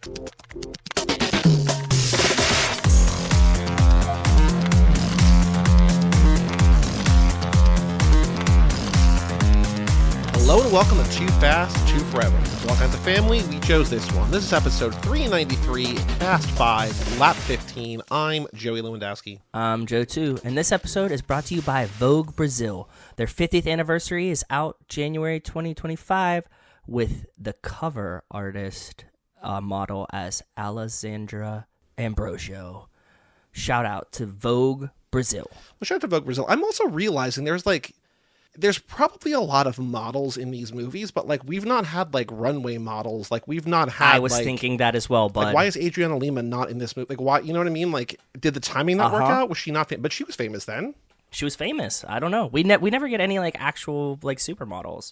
Hello and welcome to Too Fast, Too Forever. For all kinds of family, we chose this one. This is episode 393, Fast 5, Lap 15. I'm Joey Lewandowski. I'm Joe too, and this episode is brought to you by Vogue Brazil. Their 50th anniversary is out January 2025 with the cover artist model as Alessandra Ambrosio. Shout out to Vogue Brazil. Well, shout out to Vogue Brazil. I'm also realizing there's probably a lot of models in these movies, but we've not had runway models. We've not had. I was thinking that as well, but why is Adriana Lima not in this movie? Why? You know what I mean? Did the timing not work out? Was she not? But she was famous then. She was famous. I don't know. We never get any actual supermodels.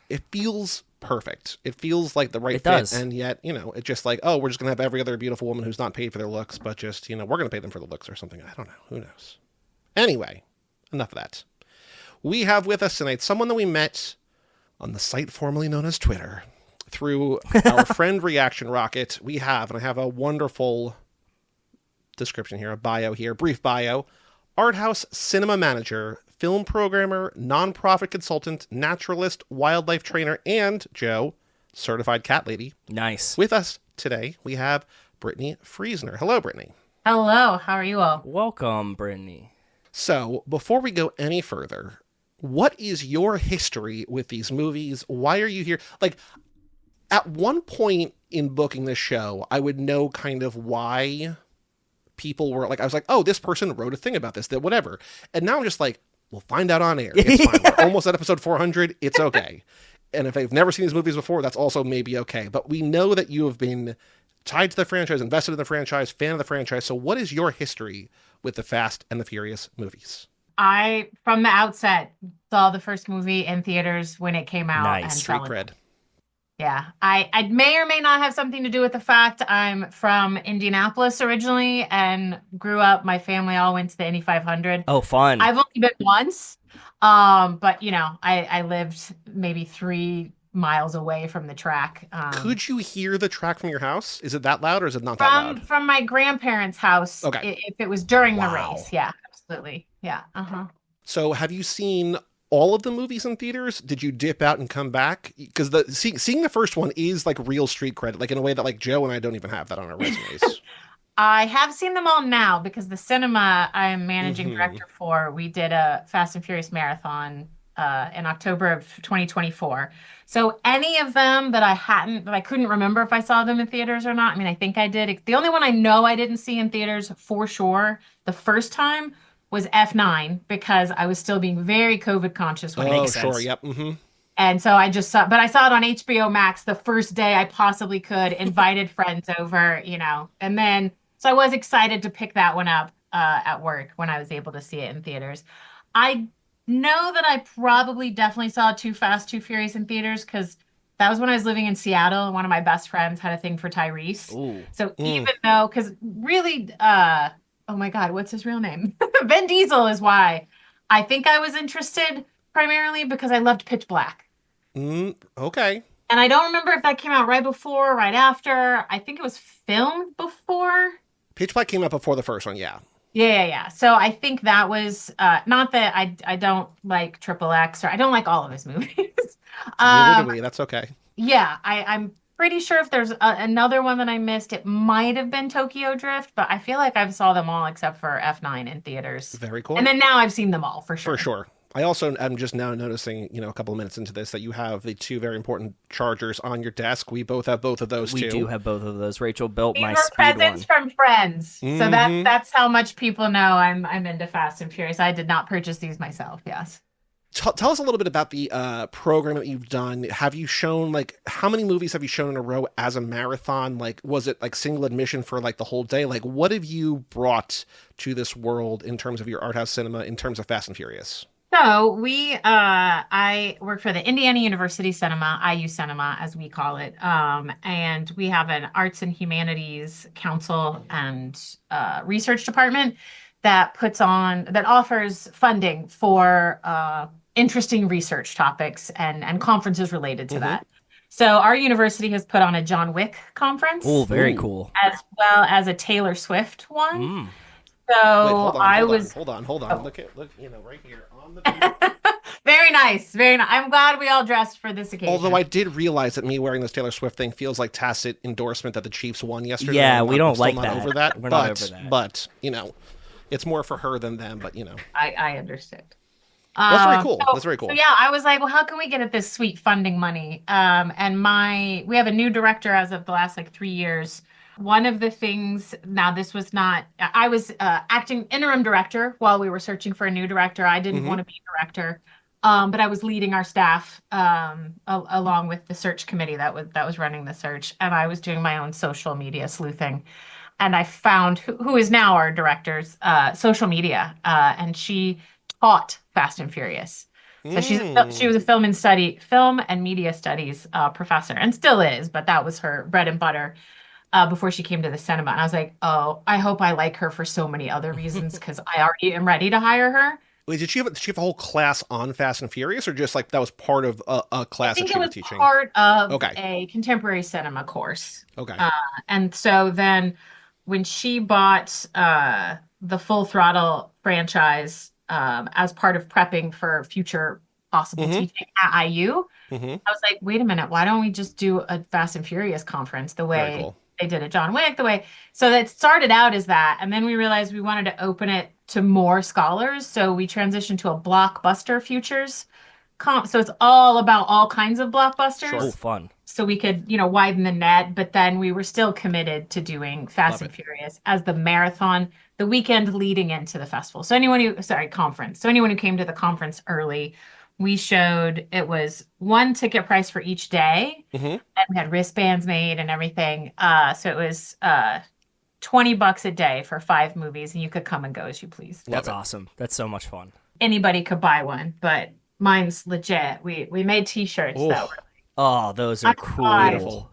It feels perfect. It feels like the right fit, does. And yet it's just oh, we're just gonna have every other beautiful woman who's not paid for their looks, but just we're gonna pay them for the looks or something. I don't know. Who knows? Anyway, enough of that. We have with us tonight someone that we met on the site formerly known as Twitter through our friend Reaction Rocket. I have a wonderful description here, a bio here, brief bio. Art house cinema manager, film programmer, nonprofit consultant, naturalist, wildlife trainer, and, Joe, certified cat lady. Nice. With us today, we have Brittany Friesner. Hello, Brittany. Hello. How are you all? Welcome, Brittany. So, before we go any further, what is your history with these movies? Why are you here? At one point in booking this show, I would know kind of why people were I was oh, this person wrote a thing about this, that whatever. And now I'm just we'll find out on air. It's fine. We're almost at episode 400. It's okay. And if they've never seen these movies before, that's also maybe okay. But we know that you have been tied to the franchise, invested in the franchise, fan of the franchise. So what is your history with the Fast and the Furious movies? I, from the outset, saw the first movie in theaters when it came out. Nice. And Street cred. Yeah. I may or may not have something to do with the fact I'm from Indianapolis originally and grew up. My family all went to the Indy 500. Oh, fun. I've only been once. But, I lived maybe 3 miles away from the track. Could you hear the track from your house? Is it that loud or is it not that loud? From my grandparents' house. Okay. If it was during the race. Yeah, absolutely. Yeah. Uh-huh. So have you seen all of the movies in theaters? Did you dip out and come back? Because seeing the first one is real street credit, in a way that Joe and I don't even have that on our resumes. I have seen them all now because the cinema I'm managing director for, we did a Fast and Furious marathon in October of 2024. So any of them that I couldn't remember if I saw them in theaters or not. I mean, I think I did. The only one I know I didn't see in theaters for sure the first time was F9 because I was still being very COVID conscious when it makes sense. Oh, sure. Yep. Mm-hmm. And so I just saw, but I saw it on HBO Max the first day I possibly could, invited friends over, and then, so I was excited to pick that one up at work when I was able to see it in theaters. I know that I probably definitely saw Too Fast, Too Furious in theaters because that was when I was living in Seattle and one of my best friends had a thing for Tyrese. Ooh. So even though, because really, oh my God, what's his real name? Vin Diesel is why I think I was interested primarily because I loved Pitch Black. Okay. And I don't remember if that came out right before or right after. I think it was filmed before. Pitch Black came out before the first one, yeah. Yeah. So I think that was, not that I don't like Triple X or I don't like all of his movies. Neither do we. That's okay. Yeah, I'm pretty sure if there's another one that I missed, it might have been Tokyo Drift, but I feel like I've saw them all except for F9 in theaters. Very cool. And then now I've seen them all for sure. For sure. I also am just now noticing, a couple of minutes into this, that you have the 2 very important chargers on your desk. We both have both of those, We do have both of those. Rachel built my These were speed presents one. from friends. So that's how much people know I'm into Fast and Furious. I did not purchase these myself, yes. Tell us a little bit about the program that you've done. Have you shown, how many movies have you shown in a row as a marathon? Was it, single admission for, the whole day? What have you brought to this world in terms of your art house cinema, in terms of Fast and Furious? So I work for the Indiana University Cinema, IU Cinema, as we call it. And we have an Arts and Humanities Council and research department that offers funding for interesting research topics and conferences related to that. So our university has put on a John Wick conference, Oh, very cool. as well as a Taylor Swift one. Mm. Wait, So hold on, I hold on, was hold on, hold on. Look, right here on the. very nice, very nice. I'm glad we all dressed for this occasion. Although I did realize that me wearing this Taylor Swift thing feels like tacit endorsement that the Chiefs won yesterday. Yeah, I'm we not- don't I'm still like not that. over that. We're but, not over that. But it's more for her than them. But I understood. that's very cool. So, That's very cool. so yeah, I was like, well, how can we get at this sweet funding money? And we have a new director as of the last like 3 years. One of the things, now this was not, I was acting interim director while we were searching for a new director. I didn't want to be director, but I was leading our staff along with the search committee that was running the search, and I was doing my own social media sleuthing. And I found who is now our director's social media, and she taught Fast and Furious. So she was a film and media studies professor, and still is, but that was her bread and butter before she came to the cinema. And I was like, oh, I hope I like her for so many other reasons because I already am ready to hire her. Wait, did she have a whole class on Fast and Furious, or just like that was part of a class that she was teaching? Part of a contemporary cinema course. Okay. And so then when she bought the Full Throttle franchise as part of prepping for future possible teaching at IU, I was like, wait a minute, why don't we just do a Fast and Furious conference the way they did at John Wick, so that started out as that. And then we realized we wanted to open it to more scholars. So we transitioned to a blockbuster futures comp. So it's all about all kinds of blockbusters. Sure. Oh, fun. So we could, widen the net, but then we were still committed to doing Fast and Furious as the marathon, the weekend leading into the festival. So conference. So anyone who came to the conference early, we showed it was one ticket price for each day, and we had wristbands made and everything. So it was $20 a day for 5 movies, and you could come and go as you please. That's awesome. That's so much fun. Anybody could buy one, but mine's legit. We made T-shirts that were. Oh, those are cool.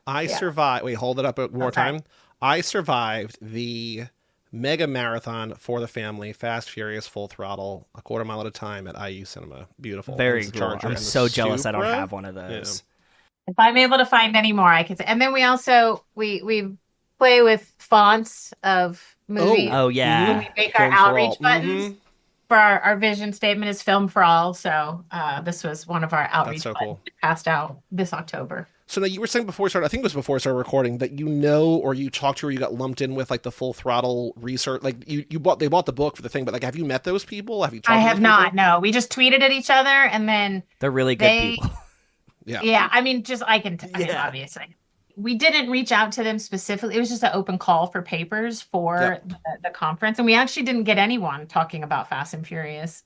I survived. Wait, hold it up one more time. I survived the mega marathon for the family, Fast Furious Full Throttle, a quarter mile at a time at IU Cinema. Beautiful. Very cool. I'm so jealous I don't have one of those. Yeah. If I'm able to find any more, I could say. And then we also we play with fonts of movies. Oh yeah. When we make our outreach buttons. For our vision statement is Film for All. So this was one of our outreach buttons passed out this October. So now you were saying before we started, I think it was before we started recording, that or you talked to or you got lumped in with like the Full Throttle research. Like they bought the book for the thing, but like have you met those people? Have you talked to those people? I have not, no. We just tweeted at each other and then they're really good people. Yeah. Yeah, I mean, obviously. We didn't reach out to them specifically. It was just an open call for papers for the conference. And we actually didn't get anyone talking about Fast and Furious.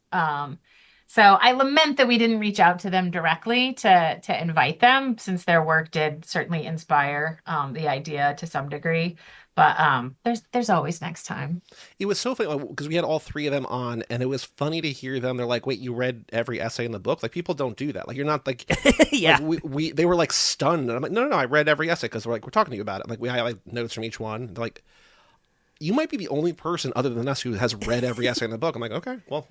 So I lament that we didn't reach out to them directly to invite them, since their work did certainly inspire the idea to some degree. But there's always next time. It was so funny because we had all 3 of them on, and it was funny to hear them. They're like, "Wait, you read every essay in the book? Like, people don't do that. Like, you're not like, yeah." Like, they were like stunned, and I'm like, "No, I read every essay because we're talking to you about it. Like, we highlight notes from each one. They're like, you might be the only person other than us who has read every essay in the book." I'm like, okay, well,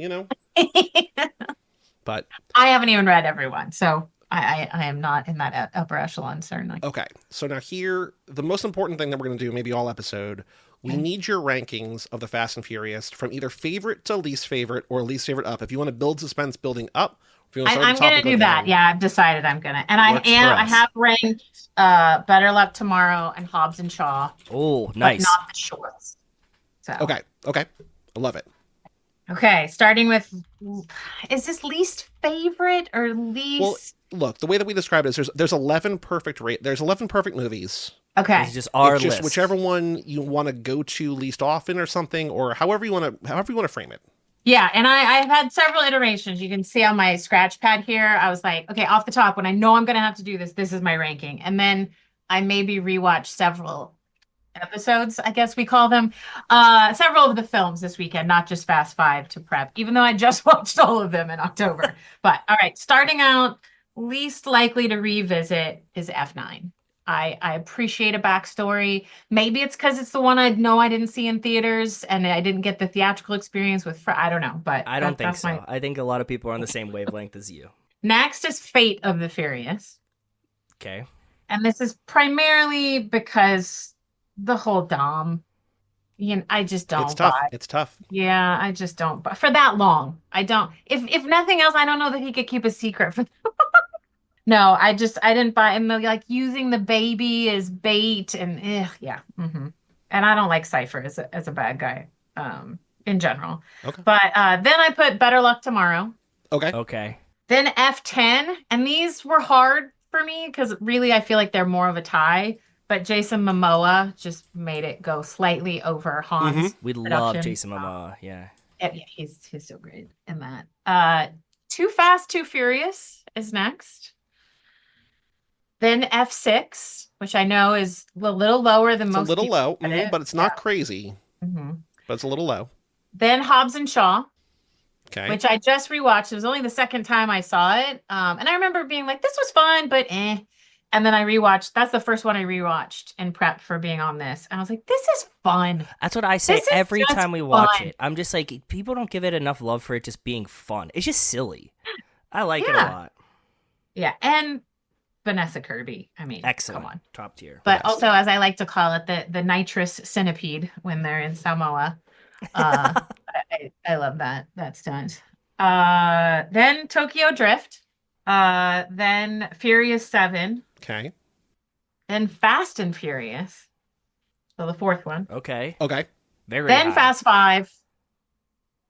But I haven't even read everyone, so I am not in that upper echelon, certainly. Okay, so now here, the most important thing that we're going to do, maybe all episode, we need your rankings of the Fast and Furious from either favorite to least favorite or least favorite up. If you want to build suspense, building up. I'm going to do that. Yeah, I've decided I'm going to. And I have ranked Better Luck Tomorrow and Hobbs and Shaw. Oh, nice. But not the shorts. So. Okay. I love it. Okay, starting with, is this least favorite or least? Well, look, the way that we describe it is there's 11 perfect there's 11 perfect movies. Okay. It's just our list. Whichever one you want to go to least often or something, or however you want to frame it. Yeah, and I've had several iterations. You can see on my scratch pad here, I was like, okay, off the top, when I know I'm going to have to do this, this is my ranking. And then I maybe rewatched several episodes, I guess we call them, several of the films this weekend, not just Fast 5 to prep, even though I just watched all of them in October. But all right, starting out, least likely to revisit is F9. I appreciate a backstory. Maybe it's because it's the one I know I didn't see in theaters and I didn't get the theatrical experience with. I don't know, but I don't think so. I think a lot of people are on the same wavelength as you. Next is Fate of the Furious. Okay. And this is primarily because the whole Dom, I just don't It's tough. buy. It's tough. Yeah, I just don't buy for that long. I don't. If nothing else, I don't know that he could keep a secret for. No, I didn't buy. And like using the baby as bait and yeah. And I don't like Cypher as a bad guy, in general. Okay. But then I put Better Luck Tomorrow. Okay. Okay. Then F10, and these were hard for me because really I feel like they're more of a tie. But Jason Momoa just made it go slightly over Han's. We love Jason Momoa. Yeah. Yeah, he's so great in that. Too Fast, Too Furious is next. Then F6, which I know is a little lower than most. It's a little people low, but it's not crazy. But it's a little low. Then Hobbs and Shaw. Okay. Which I just rewatched. It was only the second time I saw it. And I remember being like, this was fun, but eh. And then I rewatched. That's the first one I rewatched in prep for being on this. And I was like, this is fun. That's what I say This is every just time we watch fun. it. I'm just like, people don't give it enough love for it just being fun. It's just silly. I like it a lot. Yeah. And Vanessa Kirby. I mean, Excellent. come on. Top tier. But also, as I like to call it, the nitrous centipede when they're in Samoa. I love that stunt. Then Tokyo Drift. Then Furious 7. Okay. Then Fast and Furious. So the fourth one. Okay. Very Then high. Fast 5.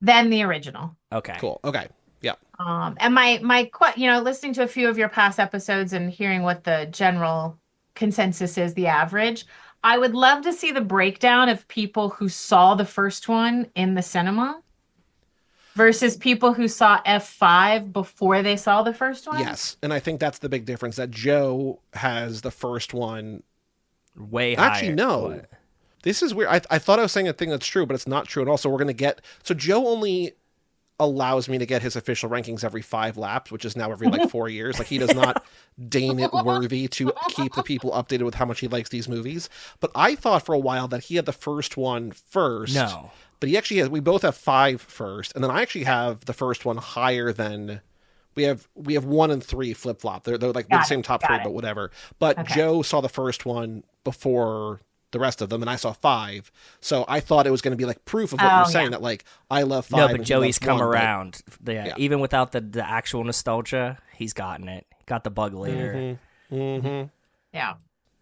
Then the original. Okay. Cool. Okay. Yeah. And listening to a few of your past episodes and hearing what the general consensus is, the average, I would love to see the breakdown of people who saw the first one in the cinema versus people who saw F5 before they saw the first one. Yes. And I think that's the big difference, that Joe has the first one way higher. Actually, no. What? This is weird. I thought I was saying a thing that's true, but it's not true. And also, we're going to get... So Joe only allows me to get his official rankings every 5 laps, which is now every 4 years. Like, he does not deign it worthy to keep the people updated with how much he likes these movies. But I thought for a while that he had the first one first. No. But he actually has... We both have 5 first. And then I actually have the first one higher than... We have 1 and 3 flip-flop. They're like the same top 3, but whatever. But Okay. Joe saw the first one before the rest of them, and I saw 5. So I thought it was going to be like proof of what you're saying, that like I love 5. No, but and Joey's come 1, around. Yeah, even without the actual nostalgia, he's gotten it. Got the bug later. Yeah.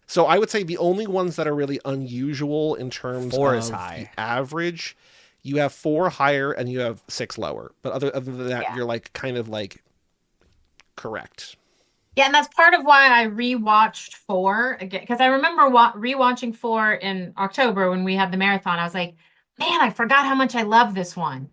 So I would say the only ones that are really unusual in terms 4 of is high. the average, you have 4 higher and you have 6 lower. But other than that, you're like kind of like correct. Yeah, and that's part of why I rewatched 4 again, because I remember rewatching 4 in October when we had the marathon. I was like, man, I forgot how much I love this one.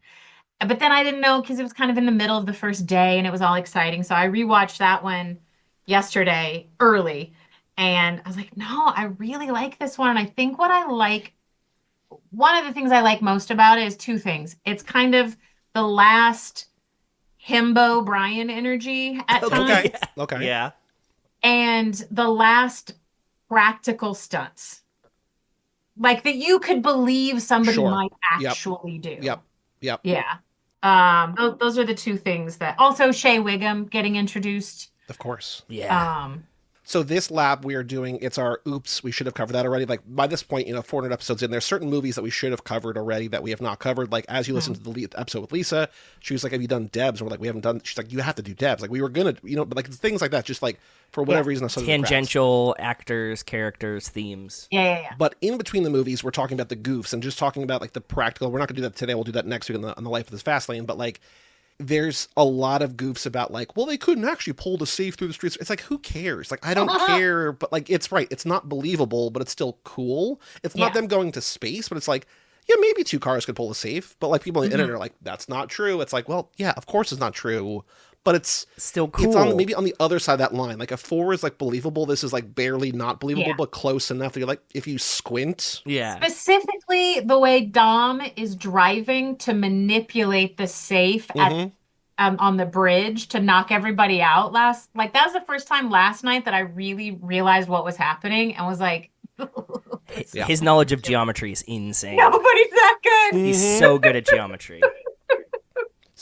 But then I didn't know because it was kind of in the middle of the first day and it was all exciting. So I rewatched that one yesterday early. And I was like, no, I really like this one. And I think one of the things I like most about it is 2 things. It's kind of the last himbo Brian energy at times. Okay. Yeah. And the last practical stunts. Like that you could believe somebody might actually do. Yep. Yeah. Those are the 2 things that... Also, Shea Wiggum getting introduced. Of course. Yeah. So this lab we are doing, it's our oops, we should have covered that already. Like by this point, 400 episodes in, there's certain movies that we should have covered already that we have not covered. Like as you listen to the episode with Lisa, she was like, have you done Debs? And we're like, we haven't done, she's like, you have to do Debs. Like we were going to, but like things like that, just like for whatever reason. Tangential actors, characters, themes. Yeah. But in between the movies, we're talking about the goofs and just talking about like the practical. We're not going to do that today. We'll do that next week on the Life of this Fast Lane. But like, there's a lot of goofs about like, well, they couldn't actually pull the safe through the streets. It's like, who cares? Like, I don't care, but like, it's right. It's not believable, but it's still cool. It's not them going to space, but it's like, yeah, maybe 2 cars could pull the safe, but like people on the internet are like, that's not true. It's like, well, yeah, of course it's not true, but it's still cool. It's maybe on the other side of that line. Like a 4 is like believable. This is like barely not believable, but close enough that you're like, if you squint. Yeah. Specifically, the way Dom is driving to manipulate the safe at on the bridge to knock everybody out that was the first time last night that I really realized what was happening and was like, His knowledge of geometry is insane. nobody's that good. He's so good at geometry.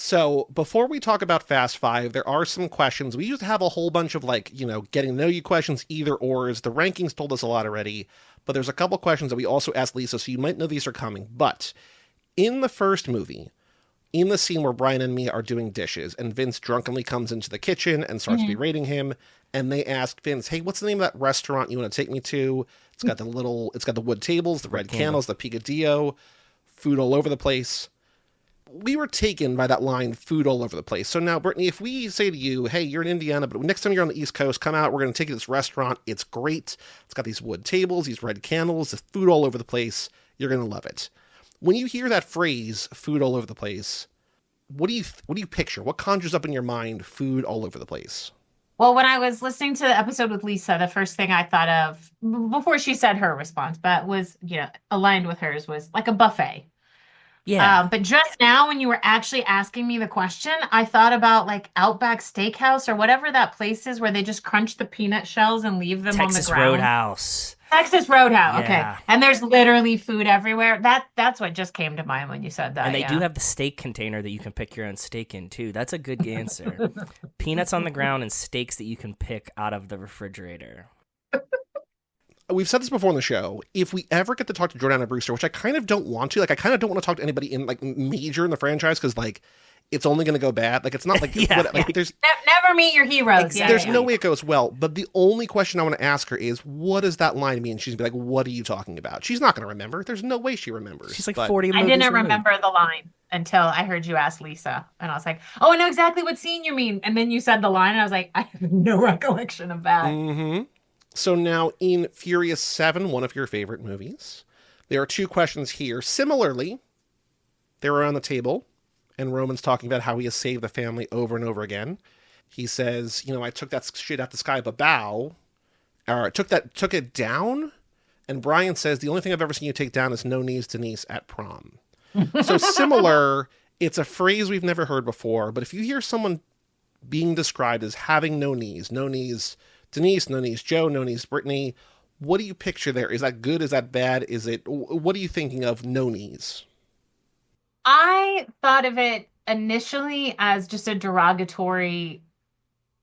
So before we talk about Fast Five, there are some questions. We used to have a whole bunch of getting to know you questions, either ors. The rankings told us a lot already, but there's a couple questions that we also asked Lisa, so you might know these are coming. But in the first movie, in the scene where Brian and Mia are doing dishes, and Vince drunkenly comes into the kitchen and starts berating him, and they ask Vince, "Hey, what's the name of that restaurant you want to take me to? It's got the wood tables, the red candles, the picadillo, food all over the place." We were taken by that line, food all over the place. So now, Brittany, if we say to you, hey, you're in Indiana, but next time you're on the East Coast, come out, we're going to take you to this restaurant. It's great. It's got these wood tables, these red candles, there's food all over the place. You're going to love it. When you hear that phrase, food all over the place, what do you picture? What conjures up in your mind, food all over the place? Well, when I was listening to the episode with Lisa, the first thing I thought of before she said her response, but was, aligned with hers, was like a buffet. Yeah. But just now, when you were actually asking me the question, I thought about like Outback Steakhouse or whatever that place is where they just crunch the peanut shells and leave them on the ground. Texas Roadhouse. Texas Roadhouse. Yeah. Okay. And there's literally food everywhere. That's what just came to mind when you said that. And they do have the steak container that you can pick your own steak in, too. That's a good answer. Peanuts on the ground and steaks that you can pick out of the refrigerator. We've said this before on the show. If we ever get to talk to Jordana Brewster, which I kind of don't want to, I kind of don't want to talk to anybody in major in the franchise because it's only going to go bad. It's not like there's never meet your heroes. Exactly. There's no way it goes well. But the only question I want to ask her is, what does that line mean? She's gonna be like, what are you talking about? She's not going to remember. There's no way she remembers. She's 40 I didn't remember the line until I heard you ask Lisa, and I was like, oh, I know exactly what scene you mean. And then you said the line, and I was like, I have no recollection of that. Mm-hmm. So now in Furious 7, one of your favorite movies, there are two questions here. Similarly, they're around the table, and Roman's talking about how he has saved the family over and over again. He says, I took that shit out the sky of a bow, or took it down. And Brian says, the only thing I've ever seen you take down is no knees, Denise, at prom. So similar, it's a phrase we've never heard before, but if you hear someone being described as having no knees, Denise, no knees Joe, no knees Brittany, what do you picture there? Is that good? Is that bad? What are you thinking of no knees? I thought of it initially as just a derogatory.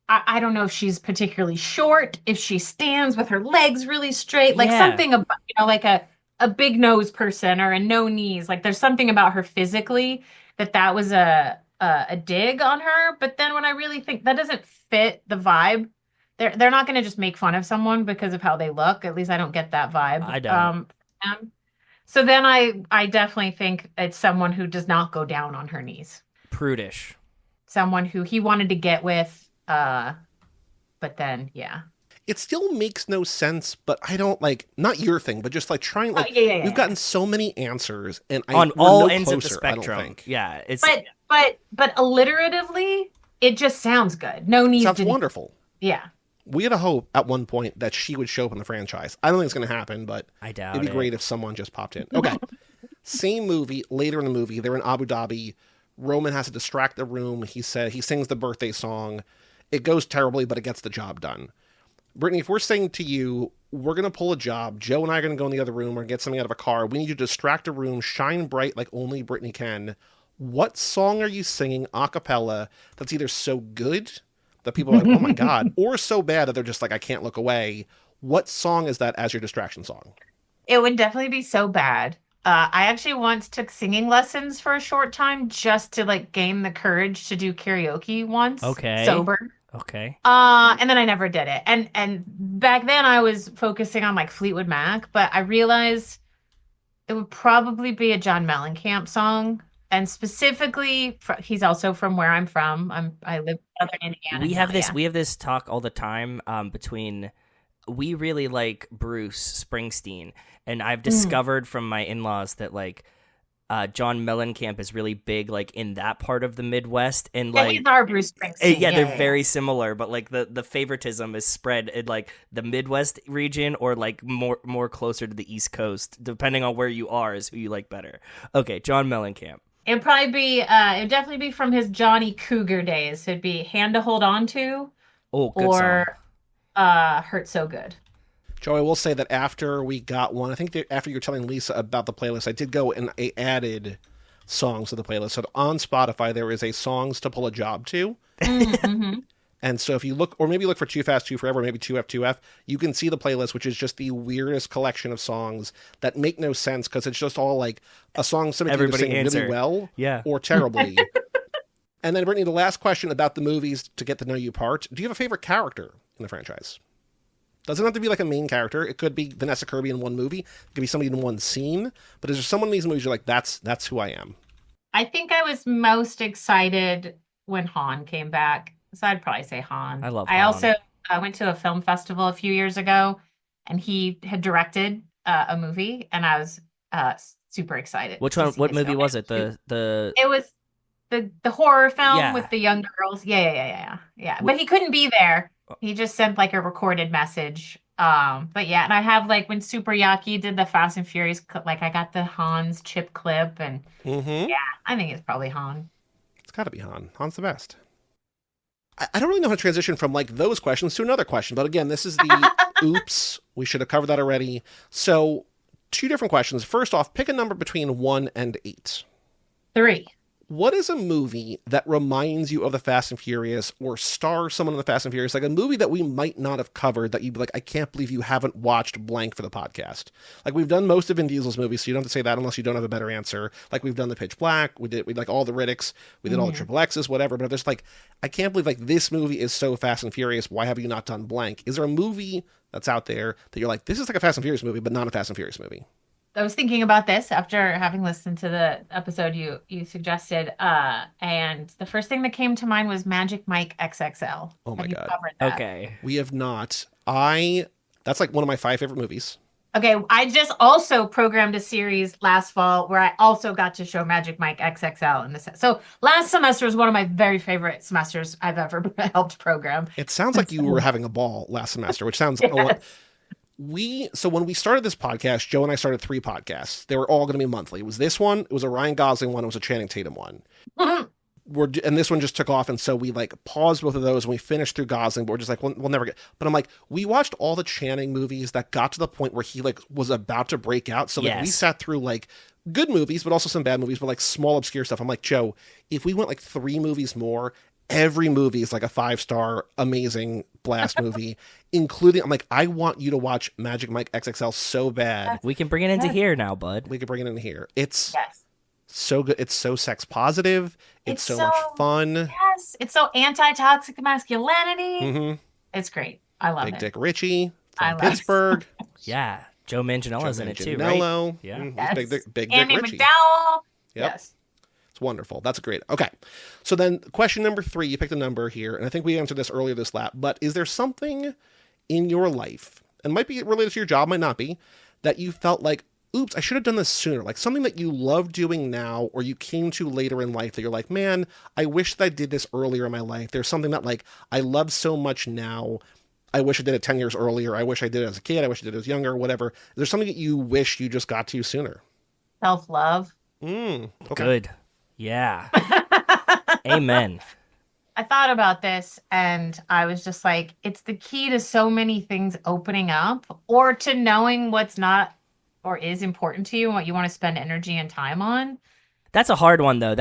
I don't know if she's particularly short, if she stands with her legs really straight, something about, like a big nose person or a no knees. Like there's something about her physically that was a dig on her. But then when I really think that doesn't fit the vibe, they're not going to just make fun of someone because of how they look. At least I don't get that vibe. I don't. So then I definitely think it's someone who does not go down on her knees. Prudish. Someone who he wanted to get with, but then, yeah. It still makes no sense, but I don't not your thing, but just trying, we've gotten so many answers and on all ends of the spectrum. I don't think. Yeah. It's but alliteratively, it just sounds good. No knees. Sounds wonderful. Yeah. We had a hope at one point that she would show up in the franchise. I don't think it's going to happen, but I doubt it'd be great if someone just popped in. Okay. Same movie, later in the movie, they're in Abu Dhabi. Roman has to distract the room. He sings the birthday song. It goes terribly, but it gets the job done. Brittany, if we're saying to you, we're going to pull a job, Joe and I are going to go in the other room, we're going to get something out of a car, we need you to distract a room, shine bright like only Brittany can. What song are you singing a cappella that's either so good that people are like, oh my God, or so bad that they're just like, I can't look away? What song is that as your distraction song? It would definitely be so bad. I actually once took singing lessons for a short time just to gain the courage to do karaoke once. Okay. Sober. Okay. And then I never did it. And back then I was focusing on Fleetwood Mac, but I realized it would probably be a John Mellencamp song. And specifically, he's also from where I'm from. I live in Southern Indiana. We have this talk all the time between. We really like Bruce Springsteen, and I've discovered from my in-laws that John Mellencamp is really big in that part of the Midwest, and he's our Bruce Springsteen. They're very similar, but the favoritism is spread in the Midwest region or more closer to the East Coast, depending on where you are is who you like better. Okay, John Mellencamp. It'd definitely be from his Johnny Cougar days. It'd be Hand to Hold On To. Oh, good or song. Hurt So Good. Joe, I will say that after we got one, I think after you were telling Lisa about the playlist, I did go and I added songs to the playlist. So on Spotify, there is a songs to pull a job to. Mm-hmm. And so if you look, or maybe look for Too Fast, Too Forever, maybe 2F, 2F, you can see the playlist, which is just the weirdest collection of songs that make no sense because it's just all like a song somebody can sing really well or terribly. And then, Brittany, the last question about the movies to get to know you part. Do you have a favorite character in the franchise? Doesn't have to be like a main character. It could be Vanessa Kirby in one movie. It could be somebody in one scene. But is there someone in these movies you're like, that's who I am? I think I was most excited when Han came back. So I'd probably say Han. I love Han. I also went to a film festival a few years ago, and he had directed a movie, and I was super excited. Which one? What movie was it? It was the horror film with the young girls. Yeah. But he couldn't be there. He just sent like a recorded message. But yeah, and I have like when Super Yaki did the Fast and Furious, like I got the Han's chip clip, and yeah, I think it's probably Han. It's got to be Han. Han's the best. I don't really know how to transition from like those questions to another question, but again, this is the oops. We should have covered that already. So 2 different questions. First off, pick a number between 1 and 8. 3. What is a movie that reminds you of the Fast and Furious or stars someone in the Fast and Furious? Like a movie that we might not have covered that you'd be like, I can't believe you haven't watched blank for the podcast. Like we've done most of Vin Diesel's movies, so you don't have to say that unless you don't have a better answer. Like we've done the Pitch Black, we like all the Riddicks, we did all the Triple X's, whatever. But if there's like, I can't believe like this movie is so Fast and Furious. Why have you not done blank? Is there a movie that's out there that you're like, this is like a Fast and Furious movie, but not a Fast and Furious movie? I was thinking about this after having listened to the episode you suggested, and the first thing that came to mind was Magic Mike XXL. Oh my God. Covered that? Okay. We have not. That's like one of my 5 favorite movies. Okay, I just also programmed a series last fall where I also got to show Magic Mike XXL in this. So last semester was one of my very favorite semesters I've ever helped program. It sounds like you were having a ball last semester, which sounds So when we started this podcast, Joe and I started 3 podcasts. They were all going to be monthly. It was this one, it was a Ryan Gosling one, it was a Channing Tatum one. And this one just took off, and so we like paused both of those and we finished through Gosling, but we're just like, we'll never get. But I'm like, we watched all the Channing movies that got to the point where he like was about to break out. So like we sat through like good movies, but also some bad movies, but like small obscure stuff. I'm like, Joe, if we went like 3 movies more, every movie is like a 5-star amazing blast movie, including, I'm like, I want you to watch Magic Mike XXL so bad. We can bring it into here now, bud. We can bring it in here. It's so good. It's so sex positive. It's so much fun. Yes. It's so anti-toxic masculinity. It's great. I love it. Big Dick Richie from Pittsburgh. Yeah. Joe Manganiello's in it too, right? Yeah. Yes. Big Dick Andy Richie. McDowell. Yep. Yes. It's wonderful. That's great. Okay. So then question number 3, you picked a number here, and I think we answered this earlier this lap, but is there something in your life, and might be related to your job, might not be, that you felt like, oops, I should have done this sooner? Like something that you love doing now or you came to later in life that you're like, man, I wish that I did this earlier in my life. There's something that like I love so much now. I wish I did it 10 years earlier. I wish I did it as a kid. I wish I did it as younger, whatever. Is there something that you wish you just got to sooner? Self-love. Okay. Good. Yeah. Amen. I thought about this and I was just like, it's the key to so many things opening up or to knowing what's not or is important to you and what you want to spend energy and time on. That's a hard one though.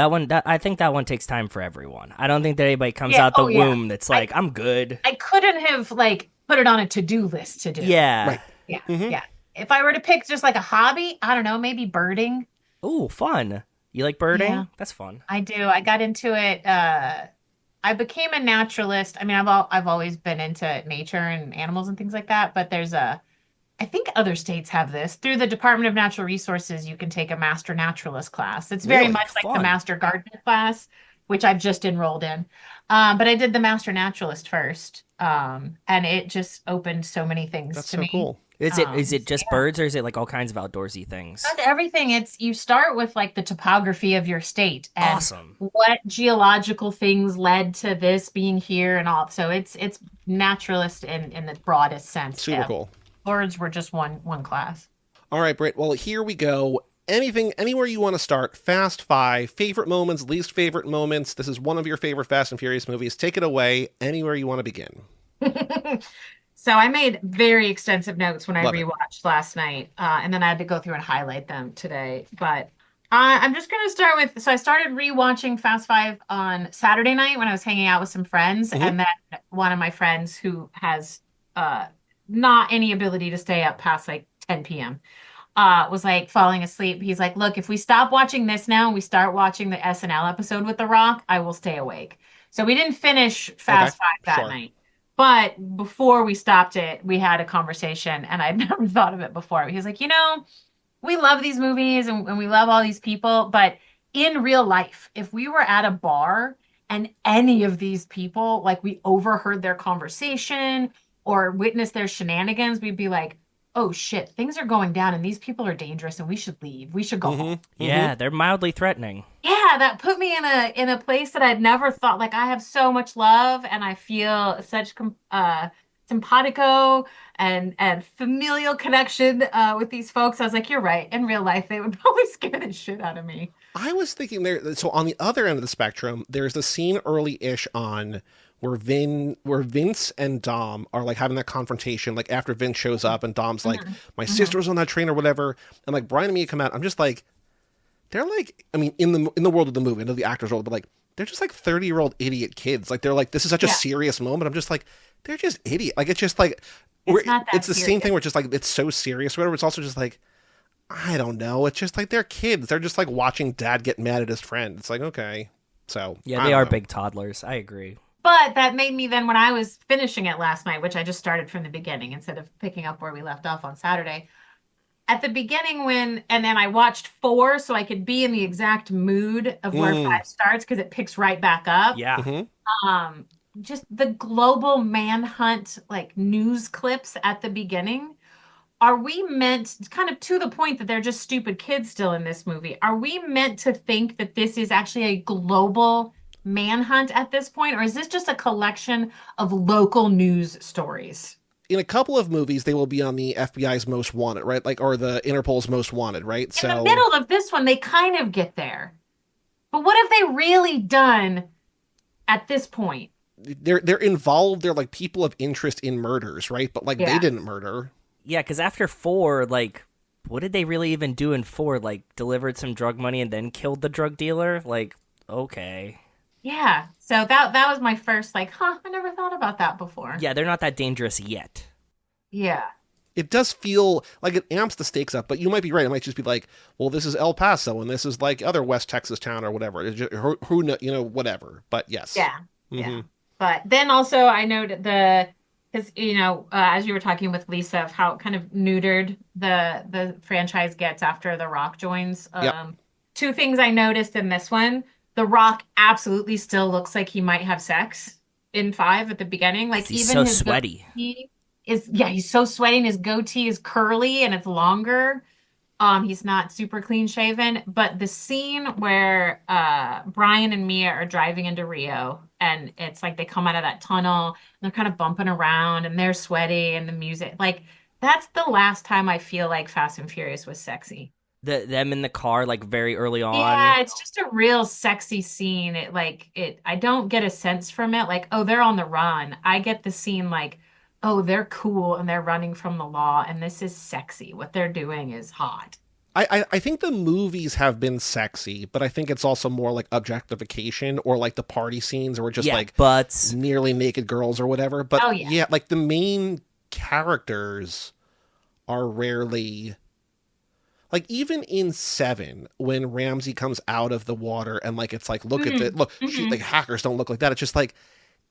I think that one takes time for everyone. I don't think that anybody comes out the womb that's like, I'm good. I couldn't have like put it on a to-do list to do. Yeah. Right. Yeah. Yeah. If I were to pick just like a hobby, I don't know, maybe birding. Ooh, fun. You like birding? Yeah. That's fun. I do. I got into it. I became a naturalist. I mean, I've always been into nature and animals and things like that. But I think other states have this. Through the Department of Natural Resources, you can take a master naturalist class. It's very much like the master gardener class, which I've just enrolled in. But I did the master naturalist first, and it just opened so many things to me. Cool. Is it just birds or is it like all kinds of outdoorsy things? That's everything. You start with like the topography of your state and what geological things led to this being here and all. So it's naturalist in the broadest sense. Super cool. Birds were just one class. All right, Britt. Well, here we go. Anywhere you want to start. Fast 5, favorite moments, least favorite moments. This is one of your favorite Fast and Furious movies. Take it away. Anywhere you want to begin. So I made very extensive notes when I rewatched last night, and then I had to go through and highlight them today. But I'm just gonna start with. So I started rewatching Fast Five on Saturday night when I was hanging out with some friends, Hmm. and then one of my friends who has uh not any ability to stay up past like 10 p.m. Was like falling asleep. He's like, "Look, if we stop watching this now and we start watching the SNL episode with The Rock, I will stay awake." So we didn't finish Okay, Fast Five that sure. night. But before we stopped it, we had a conversation, and I'd never thought of it before. He was like, we love these movies and we love all these people, but in real life, if we were at a bar and any of these people, like we overheard their conversation or witnessed their shenanigans, we'd be like, oh shit, things are going down and these people are dangerous and we should leave. We should go home. Hmm. Yeah, they're mildly threatening. Yeah, that put me in a place that I'd never thought. Like I have so much love, and I feel such simpatico and familial connection with these folks. I was like, you're right. In real life, they would probably scare the shit out of me. I was thinking there. So on the other end of the spectrum, there's the scene early-ish on where Vince and Dom are like having that confrontation. Like after Vince shows up and Dom's like, Mhm. "My Mhm. sister was on that train" or whatever, and like Brian and Mia come out. I'm just like, they're like, I mean, in the world of the movie, into the actors' world, but like they're just like 30-year-old idiot kids. Like they're like, this is such a Yeah, serious moment. I'm just like, they're just idiot. Like it's just like it's not that it's the same thing serious. where it's just like it's so serious or whatever. It's also just like I don't know. It's just like they're kids. They're just like watching dad get mad at his friend. It's like, okay. So Yeah, I they don't are know. big toddlers. I agree. But that made me then, when I was finishing it last night, which I just started from the beginning instead of picking up where we left off on Saturday. At the beginning, and then I watched four so I could be in the exact mood of where Mm, five starts because it picks right back up. Yeah. hmm. Um, just the global manhunt, like news clips at the beginning. Are we meant, kind of to the point that they're just stupid kids still in this movie? Are we meant to think that this is actually a global manhunt at this point, or is this just a collection of local news stories? In a couple of movies, they will be on the FBI's most wanted, right? Like, or the Interpol's most wanted, right? In the So middle of this one, they kind of get there. But what have they really done at this point? they're involved. They're like people of interest in murders, right? But like they Yeah. didn't murder. Yeah, because after four, like, what did they really even do in four? Like, delivered some drug money and then killed the drug dealer? Like, okay. Yeah. So that was my first like, huh, I never thought about that before. Yeah, they're not that dangerous yet. Yeah. It does feel like it amps the stakes up, but you might be right. It might just be like, well, this is El Paso and this is like other West Texas town or whatever. It's just, who know, whatever. But yes. Yeah. Hmm. Yeah. But then also I noted because as you were talking with Lisa of how kind of neutered the franchise gets after The Rock joins. Yep. Two things I noticed in this one: The Rock absolutely still looks like he might have sex in five at the beginning. Like He's even so his sweaty. goatee is, yeah, he's so sweaty and his goatee is curly and it's longer. He's not super clean shaven, but the scene where Brian and Mia are driving into Rio and it's like they come out of that tunnel and they're kind of bumping around and they're sweaty and the music, like that's the last time I feel like Fast and Furious was sexy. Them in the car, like, very early on. Yeah, it's just a real sexy scene. I don't get a sense from it like, oh, they're on the run. I get the scene like, oh, they're cool and they're running from the law and this is sexy. What they're doing is hot. I think the movies have been sexy, but I think it's also more like objectification or like the party scenes or just Yeah, like butts. nearly naked girls or whatever. But Oh yeah. yeah, like the main characters are rarely like even in Seven when Ramsey comes out of the water and like it's like look at the Mhm. look she Mhm. like hackers don't look like that. It's just like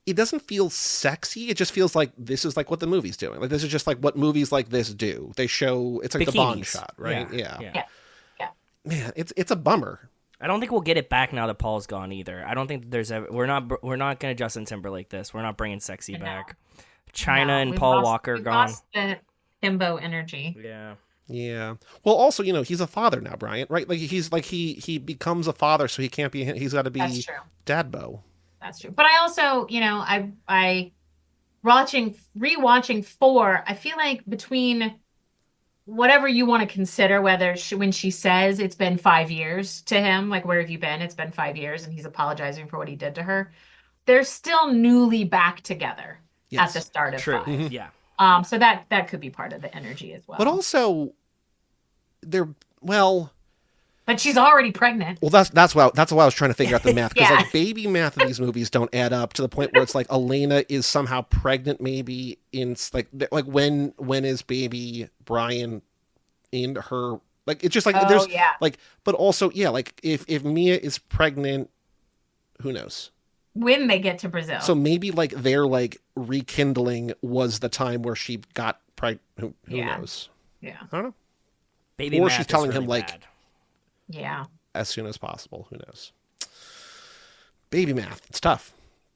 it doesn't feel sexy. It just feels like this is like what the movie's doing. Like this is just like what movies like this do. They show it's like the Bond Bikinis. shot, right? Yeah. Yeah. Yeah. Man, it's a bummer. I don't think we'll get it back now that Paul's gone either. I don't think there's ever. We're not gonna Justin Timberlake this. We're not bringing sexy No. back. China No, and we've Paul lost- Walker we've gone. lost the himbo energy. Yeah. Yeah. Well, also, he's a father now, Brian, right? Like he's like he becomes a father, so he can't be. He's got to That's be true. Dadbo. That's true. But I also, I rewatching four, I feel like between whatever you want to consider, whether when she says it's been 5 years to him, like where have you been? It's been 5 years, and he's apologizing for what he did to her. They're still newly back together at the Yes. start of True. five. Yeah. So that could be part of the energy as well. But also, they're well. but she's already pregnant. Well, that's why I was trying to figure out the math, because Yeah. like baby math in these movies don't add up to the point where it's like Elena is somehow pregnant, maybe in like when is baby Brian in her, like it's just like there's like, but also like if Mia is pregnant, who knows when they get to Brazil. So maybe like their like rekindling was the time where she got pregnant. Who knows? Yeah, I don't know. Baby or math she's telling is really him like bad. as soon as possible. Who knows? Baby math. It's tough.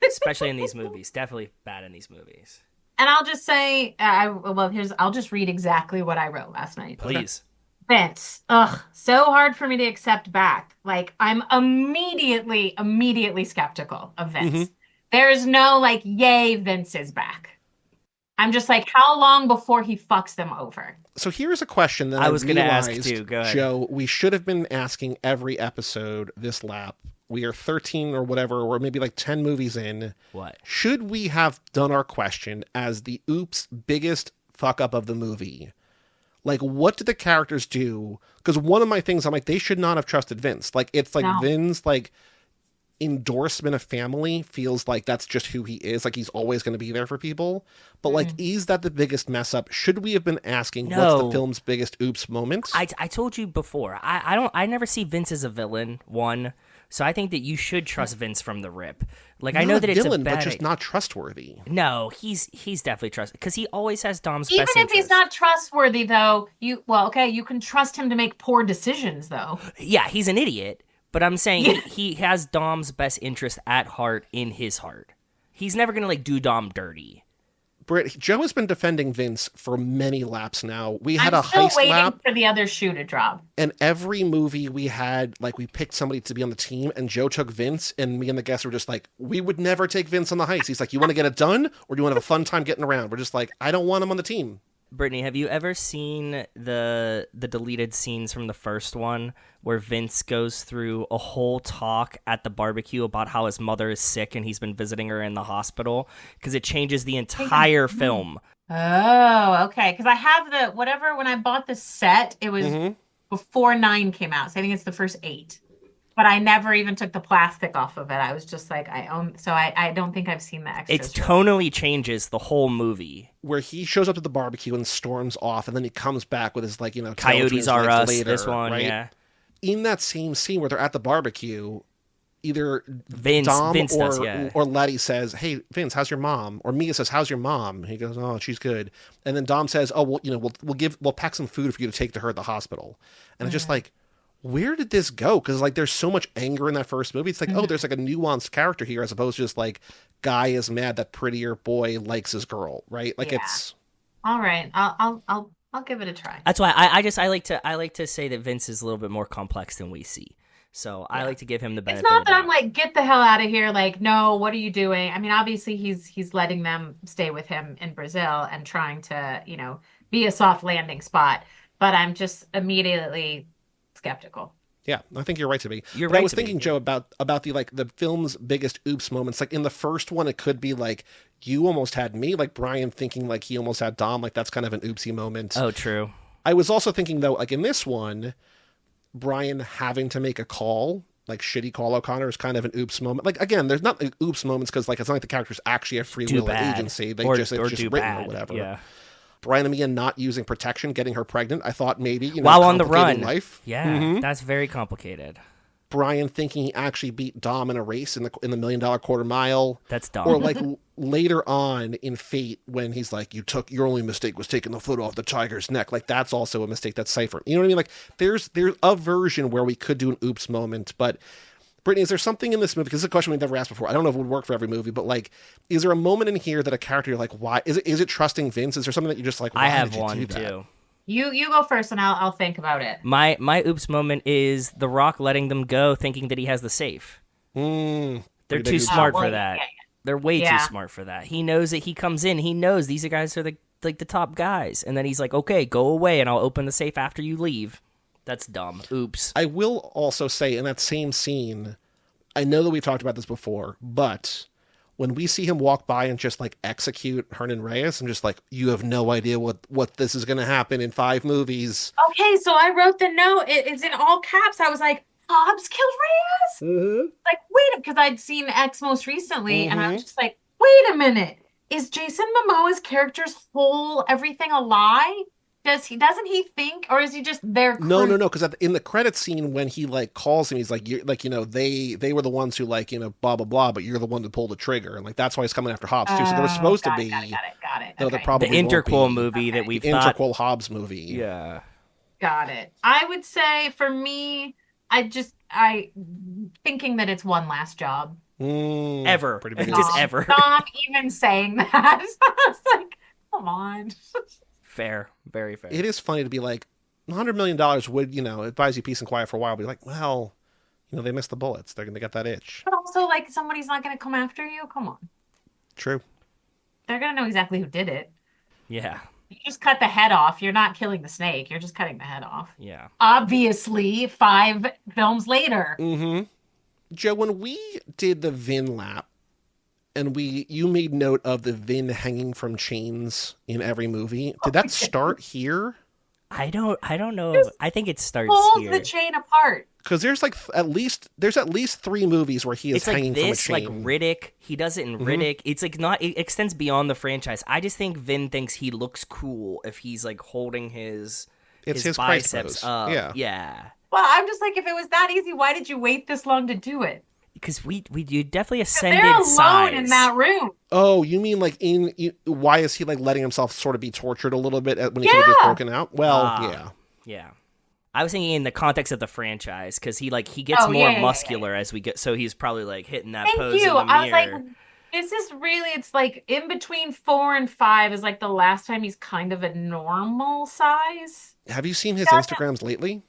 Especially in these movies. Definitely bad in these movies. And I'll just say, I'll just read exactly what I wrote last night. Please. Vince. Ugh, so hard for me to accept back. Like, I'm immediately skeptical of Vince. Mm-hmm. There's no like, yay, Vince is back. I'm just like, how long before he fucks them over? So here's a question that I was going to ask realized, too. Go ahead. Joe, we should have been asking every episode this lap. We are 13 or whatever, or maybe like 10 movies in. What? Should we have done our question as the oops biggest fuck up of the movie? Like, what did the characters do? Because one of my things, I'm like, they should not have trusted Vince. Like, it's like Vince's like endorsement of family feels like that's just who he is. Like, he's always going to be there for people. But like, is that the biggest mess up? Should we have been asking what's the film's biggest oops moment? I told you before. I never see Vince as a villain. One. So I think that you should trust Vince from the rip. Like, I know that it's villain, a bad, but just not trustworthy. No, he's definitely trustworthy because he always has Dom's Even best if interest. he's not trustworthy, though, you can trust him to make poor decisions, though. Yeah, he's an idiot, but I'm saying he has Dom's best interest at heart in his heart. He's never gonna like do Dom dirty. Britt, Joe has been defending Vince for many laps now. We had I'm a still heist waiting lap, for the other shoe to drop. and every movie we had, like, we picked somebody to be on the team, and Joe took Vince, and me and the guests were just like, we would never take Vince on the heist. He's like, you want to get it done, or do you want to have a fun time getting around? We're just like, I don't want him on the team. Brittany, have you ever seen the deleted scenes from the first one where Vince goes through a whole talk at the barbecue about how his mother is sick and he's been visiting her in the hospital? Because it changes the entire film. Oh, okay. Because I have when I bought the set, it was before 9 came out. So I think it's the first 8. But I never even took the plastic off of it. I was just like, I don't think I've seen the extras. It tonally changes the whole movie. Where he shows up to the barbecue and storms off, and then he comes back with his, like, Coyotes Are Us, later, this one, right? yeah. In that same scene where they're at the barbecue, either Vince does, yeah. or Letty says, hey, Vince, how's your mom? Or Mia says, how's your mom? He goes, oh, she's good. And then Dom says, oh, well, we'll pack some food for you to take to her at the hospital. And it's just like, where did this go? Because like there's so much anger in that first movie. It's like, oh, there's like a nuanced character here as opposed to just like guy is mad that prettier boy likes his girl, right? Like it's all right. I'll give it a try. That's why I like to say that Vince is a little bit more complex than we see. So I like to give him the benefit. It's not that I'm like, get the hell out of here. Like, no, what are you doing? I mean, obviously he's letting them stay with him in Brazil and trying to, be a soft landing spot. But I'm just immediately skeptical. Yeah, I think you're right to be. But I was thinking, Joe, about the film's biggest oops moments. Like in the first one, it could be like you almost had me, like Brian thinking like he almost had Dom. Like that's kind of an oopsie moment. Oh, true. I was also thinking though, like in this one, Brian having to make a call, like shitty call O'Connor, is kind of an oops moment. Like again, there's not like oops moments because like it's not like the characters actually have free will or agency. They just written or whatever. Yeah. Brian and Mia not using protection, getting her pregnant. I thought maybe while on the run, life. Yeah, that's very complicated. Brian thinking he actually beat Dom in a race in the $1 million quarter mile. That's dumb. Or like later on in Fate when he's like, your only mistake was taking the foot off the tiger's neck. Like that's also a mistake that's Cypher. You know what I mean? Like there's a version where we could do an oops moment, but Brittany, is there something in this movie? Because this is a question we've never asked before. I don't know if it would work for every movie, but like, is there a moment in here that a character you're like, why is it trusting Vince? Is there something that you're just like, why I have did you one do that? too. You go first, and I'll think about it. My oops moment is The Rock letting them go, thinking that he has the safe. They're too smart for that. Yeah. They're way too smart for that. He knows that he comes in. He knows these guys are the top guys, and then he's like, okay, go away, and I'll open the safe after you leave. That's dumb. Oops. I will also say in that same scene, I know that we've talked about this before, but when we see him walk by and just like execute Hernan Reyes, I'm just like, you have no idea what this is going to happen in 5 movies. Okay, so I wrote the note. It's in all caps. I was like, Hobbs killed Reyes? Mm-hmm. Like, wait, because I'd seen X most recently, and I Mm-hmm. was just like, wait a minute. Is Jason Momoa's character's whole everything a lie? Doesn't he think, or is he just their crew? No, because in the credits scene when he like calls him, he's like, you're, like, you know, they were the ones who like, you know, blah blah blah, but you're the one to pull the trigger, and like that's why he's coming after Hobbs too. So there was supposed to be, Got it. though Okay. there probably The interquel movie that we the thought. interquel Hobbs movie. Yeah. Got it. I would say for me, I thinking that it's one last job. Ever. Pretty big. Just ever. Stop even saying that. It's like, come on. Fair. Very fair. It is funny to be like, $100 million would, you know, it buys you peace and quiet for a while. Be like, well, you know, they missed the bullets. They got that itch. But also, like, somebody's not going to come after you. Come on. True. They're going to know exactly who did it. Yeah. You just cut the head off. You're not killing the snake. You're just cutting the head off. Yeah. Obviously, 5 films later. Mm-hmm. Joe, when we did the Vin lap, and you made note of the Vin hanging from chains in every movie, did that start here? I don't know. Just I think it starts Pulls here. the chain apart. Because there's like at least 3 movies where he is It's like hanging this, from a like chain. Riddick. He does it in Riddick. It's like not. It extends beyond the franchise. I just think Vin thinks he looks cool if he's like holding his It's his Christ biceps pose. up. Yeah. Yeah. Well, I'm just like, if it was that easy, why did you wait this long to do it? Because you definitely ascended They're alone size. in that room. Oh, you mean like why is he like letting himself sort of be tortured a little bit when he could have just broken out? Well, yeah. Yeah. I was thinking in the context of the franchise because he gets more muscular as we get, so he's probably like hitting that pose Thank you. in the mirror. I was like, this is really, it's like in between 4 and 5 is like the last time he's kind of a normal size. Have you seen his Instagrams lately?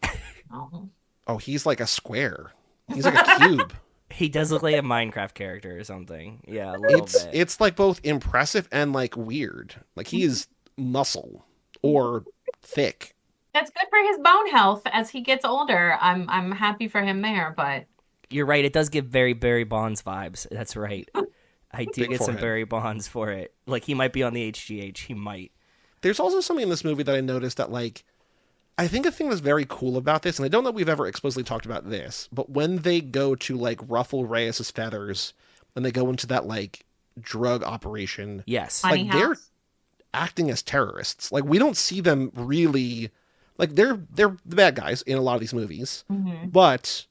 Oh. Oh, he's like a square. He's like a cube. He does look like a Minecraft character or something. Yeah, a little bit. It's like both impressive and like weird. Like he is muscle or thick. That's good for his bone health as he gets older. I'm happy for him there, but You're right. It does give very Barry Bonds vibes. That's right. I do Big get some forehead. Barry Bonds for it. Like he might be on the HGH. He might. There's also something in this movie that I noticed that like I think a thing that's very cool about this, and I don't know if we've ever explicitly talked about this, but when they go to like ruffle Reyes's feathers and they go into that like drug operation, Yes. Honey like they're House. acting as terrorists. Like we don't see them really like they're the bad guys in a lot of these movies, but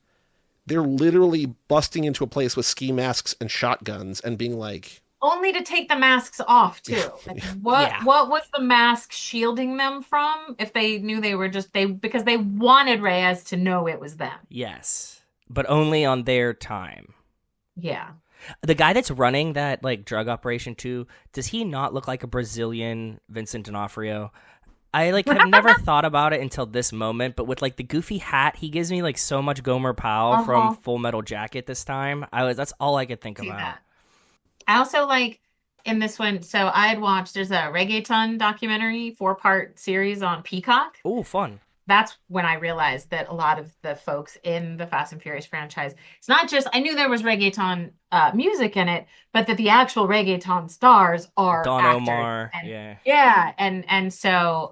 they're literally busting into a place with ski masks and shotguns and being like, Only to take the masks off too. Like, what Yeah. what was the mask shielding them from? If they knew they were because they wanted Reyes to know it was them. Yes. But only on their time. Yeah. The guy that's running that like drug operation too, does he not look like a Brazilian Vincent D'Onofrio? I like have never thought about it until this moment, but with like the goofy hat, he gives me like so much Gomer Powell from Full Metal Jacket this time. That's all I could think See about. that. I also like in this one, so I had watched, there's a reggaeton documentary, 4-part series on Peacock. Oh, fun. That's when I realized that a lot of the folks in the Fast and Furious franchise, it's not just, I knew there was reggaeton music in it, but that the actual reggaeton stars are Don actors. Omar. And, Yeah. yeah, and so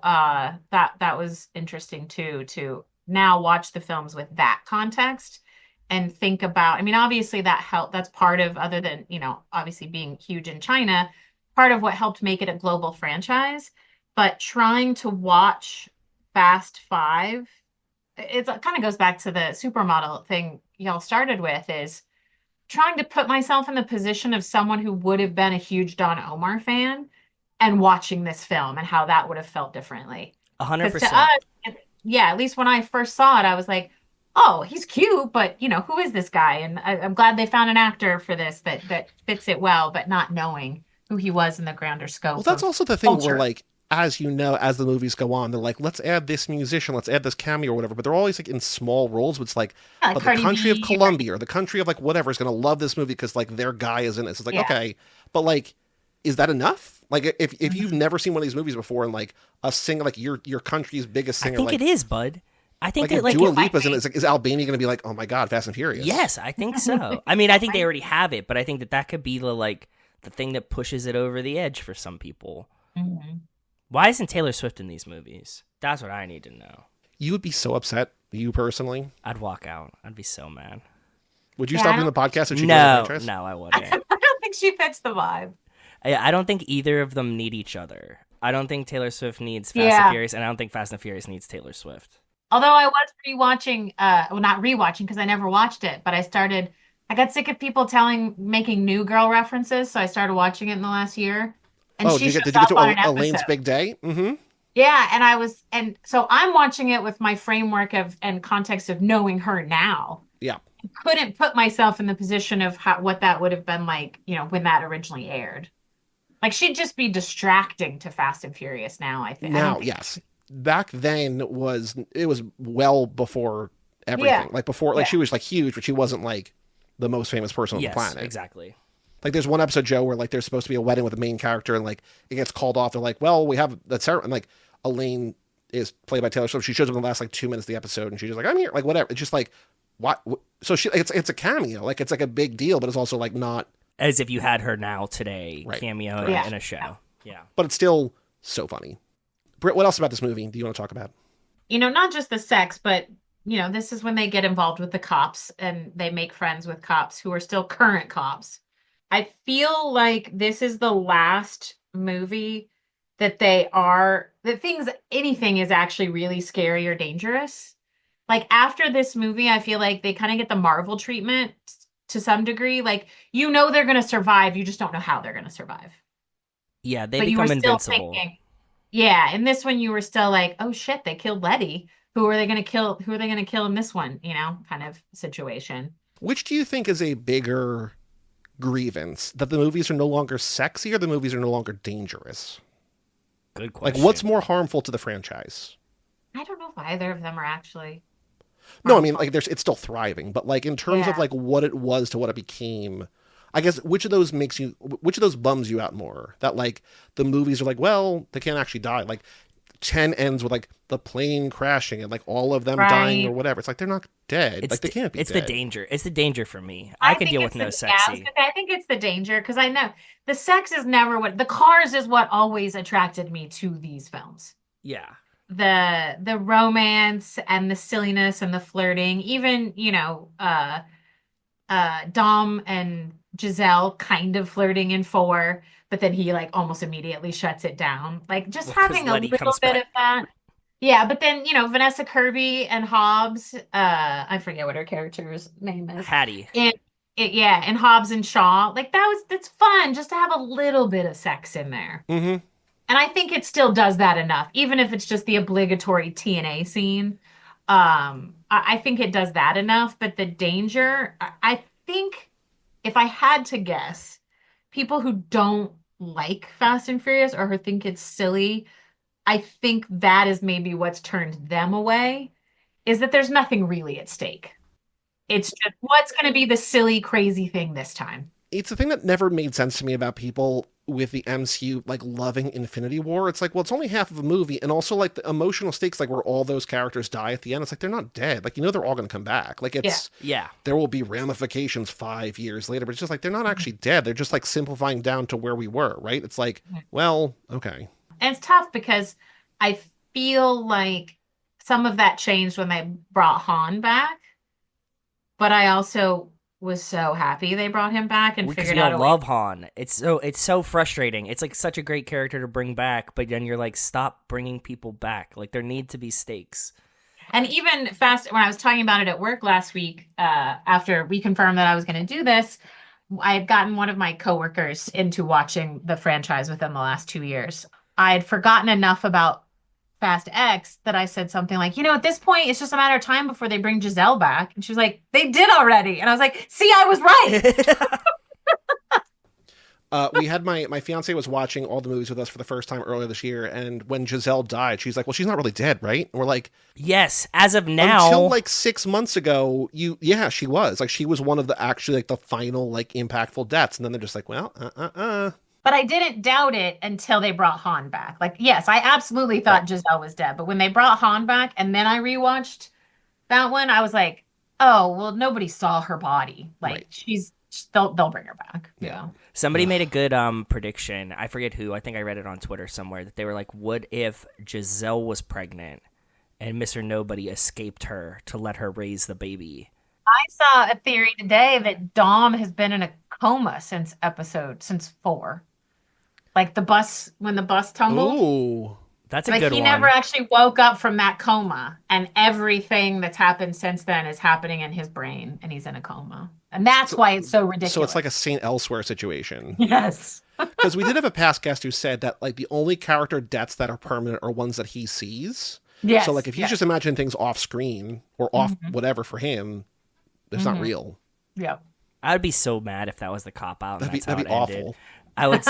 that was interesting too, to now watch the films with that context and think about, I mean, obviously that's part of, other than, you know, obviously being huge in China, part of what helped make it a global franchise, but trying to watch Fast 5, it kind of goes back to the supermodel thing y'all started with, is trying to put myself in the position of someone who would have been a huge Don Omar fan and watching this film and how that would have felt differently. 100%. To us, yeah, at least when I first saw it, I was like, oh, he's cute, but you know, who is this guy? And I'm glad they found an actor for this that fits it well, but not knowing who he was in the grander scope. well, that's also the thing culture. where like, as you know, as the movies go on, they're like, let's add this musician, let's add this cameo or whatever, but they're always like in small roles. But it's like, Yeah, like but the Cardi country B, of Colombia or the country of like whatever is going to love this movie because like their guy is in it. So it's like, Yeah. okay, but like, is that enough? Like, if you've never seen one of these movies before and like a singer, like your country's biggest I singer, think like, it is, bud. I think like that if like Dua if- Lipa's in it, it's like, is Albania going to be like, oh my God, Fast and Furious? yes, I think so. I mean, I think they already have it, but I think that could be the like the thing that pushes it over the edge for some people. Mm-hmm. Why isn't Taylor Swift in these movies? That's what I need to know. You would be so upset, you personally. I'd walk out. I'd be so mad. Would you stop doing the podcast if she No, did no, I wouldn't. I don't think she fits the vibe. I don't think either of them need each other. I don't think Taylor Swift needs Fast and Furious, and I don't think Fast and Furious needs Taylor Swift. Although I was rewatching, well, not rewatching because I never watched it, but I got sick of people making New Girl references, so I started watching it in the last year. And did you get to Elaine's Big Day? Mm-hmm. Yeah, and so I'm watching it with my framework and context of knowing her now. Yeah. I couldn't put myself in the position of what that would have been like, when that originally aired. Like, she'd just be distracting to Fast and Furious now, I think. Now, yes. Back then it was well before everything. Yeah. Like before, like she was like huge, but she wasn't like the most famous person on the planet. Exactly. Like there's one episode, Joe, where like there's supposed to be a wedding with the main character, and like it gets called off. They're like, well, we have that ceremony, and like Elaine is played by Taylor Swift. She shows up in the last like 2 minutes of the episode, and she's just like, I'm here, like whatever. It's just like what? So it's a cameo, like it's like a big deal, but it's also like not as if you had her now today cameo in a show. Yeah, but it's still so funny. Britt, what else about this movie do you want to talk about? Not just the sex, but this is when they get involved with the cops and they make friends with cops who are still current cops. I feel like this is the last movie that anything is actually really scary or dangerous. Like after this movie, I feel like they kind of get the Marvel treatment to some degree. Like, they're going to survive. You just don't know how they're going to survive. Yeah, they become invincible. Yeah, in this one you were still like, oh shit, they killed Letty. Who are they going to kill? Who are they going to kill in this one? Kind of situation. Which do you think is a bigger grievance? That the movies are no longer sexy or the movies are no longer dangerous? Good question. Like, what's more harmful to the franchise? I don't know if either of them are actually harmful. No, I mean, like, it's still thriving, but like in terms of like what it was to what it became, I guess which of those bums you out more? That like the movies are like, well, they can't actually die. Like 10 ends with like the plane crashing and like all of them dying or whatever. It's like they're not dead. Like they can't be. It's dead. the danger. It's the danger for me. I can deal with no sexy. I think it's the danger because I know the sex is never the cars is what always attracted me to these films. Yeah. The romance and the silliness and the flirting, even Dom and Giselle kind of flirting in 4, but then he like almost immediately shuts it down. Like just having a little bit of that. Yeah, but then Vanessa Kirby and Hobbs, I forget what her character's name is. Hattie. And Hobbs and Shaw, like that's fun just to have a little bit of sex in there. Mm-hmm. And I think it still does that enough, even if it's just the obligatory TNA scene. I think it does that enough. But the danger, I think, if I had to guess, people who don't like Fast and Furious or who think it's silly, I think that is maybe what's turned them away, is that there's nothing really at stake. It's just what's going to be the silly, crazy thing this time. It's the thing that never made sense to me about people with the MCU, like, loving Infinity War. It's like, well, it's only half of a movie, and also, like, the emotional stakes, like, where all those characters die at the end, it's like, they're not dead. Like, they're all going to come back. Like, it's... Yeah. There will be ramifications 5 years later, but it's just like, they're not actually dead. They're just, like, simplifying down to where we were, right? It's like, well, okay. And it's tough because I feel like some of that changed when they brought Han back, but I also was so happy they brought him back and figured out a way. I love Han. It's so frustrating. It's like such a great character to bring back, but then you're like, stop bringing people back. Like there need to be stakes. And even when I was talking about it at work last week, after we confirmed that I was going to do this, I had gotten one of my coworkers into watching the franchise within the last 2 years. I had forgotten enough about Fast X that I said something like, at this point, it's just a matter of time before they bring Giselle back. And she was like, they did already. And I was like, see, I was right. We had my fiance was watching all the movies with us for the first time earlier this year. And when Giselle died, she's like, well, she's not really dead, right? And we're like, yes, as of now. Until like 6 months ago, she was. Like, she was one of the actually like the final like impactful deaths. And then they're just like, well, But I didn't doubt it until they brought Han back. Like, yes, I absolutely thought Giselle was dead. But when they brought Han back and then I rewatched that one, I was like, oh, well, nobody saw her body. Like, she's they'll bring her back. Yeah. Somebody made a good prediction. I forget who. I think I read it on Twitter somewhere that they were like, "What if Giselle was pregnant and Mr. Nobody escaped her to let her raise the baby?" I saw a theory today that Dom has been in a coma since 4. Like when the bus tumbled. Ooh. That's a Like good he one. never actually woke up from that coma, and everything that's happened since then is happening in his brain, and he's in a coma, and that's why it's so ridiculous. So it's like a Saint Elsewhere situation. Yes, Because we did have a past guest who said that like the only character deaths that are permanent are ones that he sees. yes. So like if he's just imagining things off screen or off whatever for him, it's not real. yeah, I would be so mad if that was the cop out. That'd be Ended. awful. I would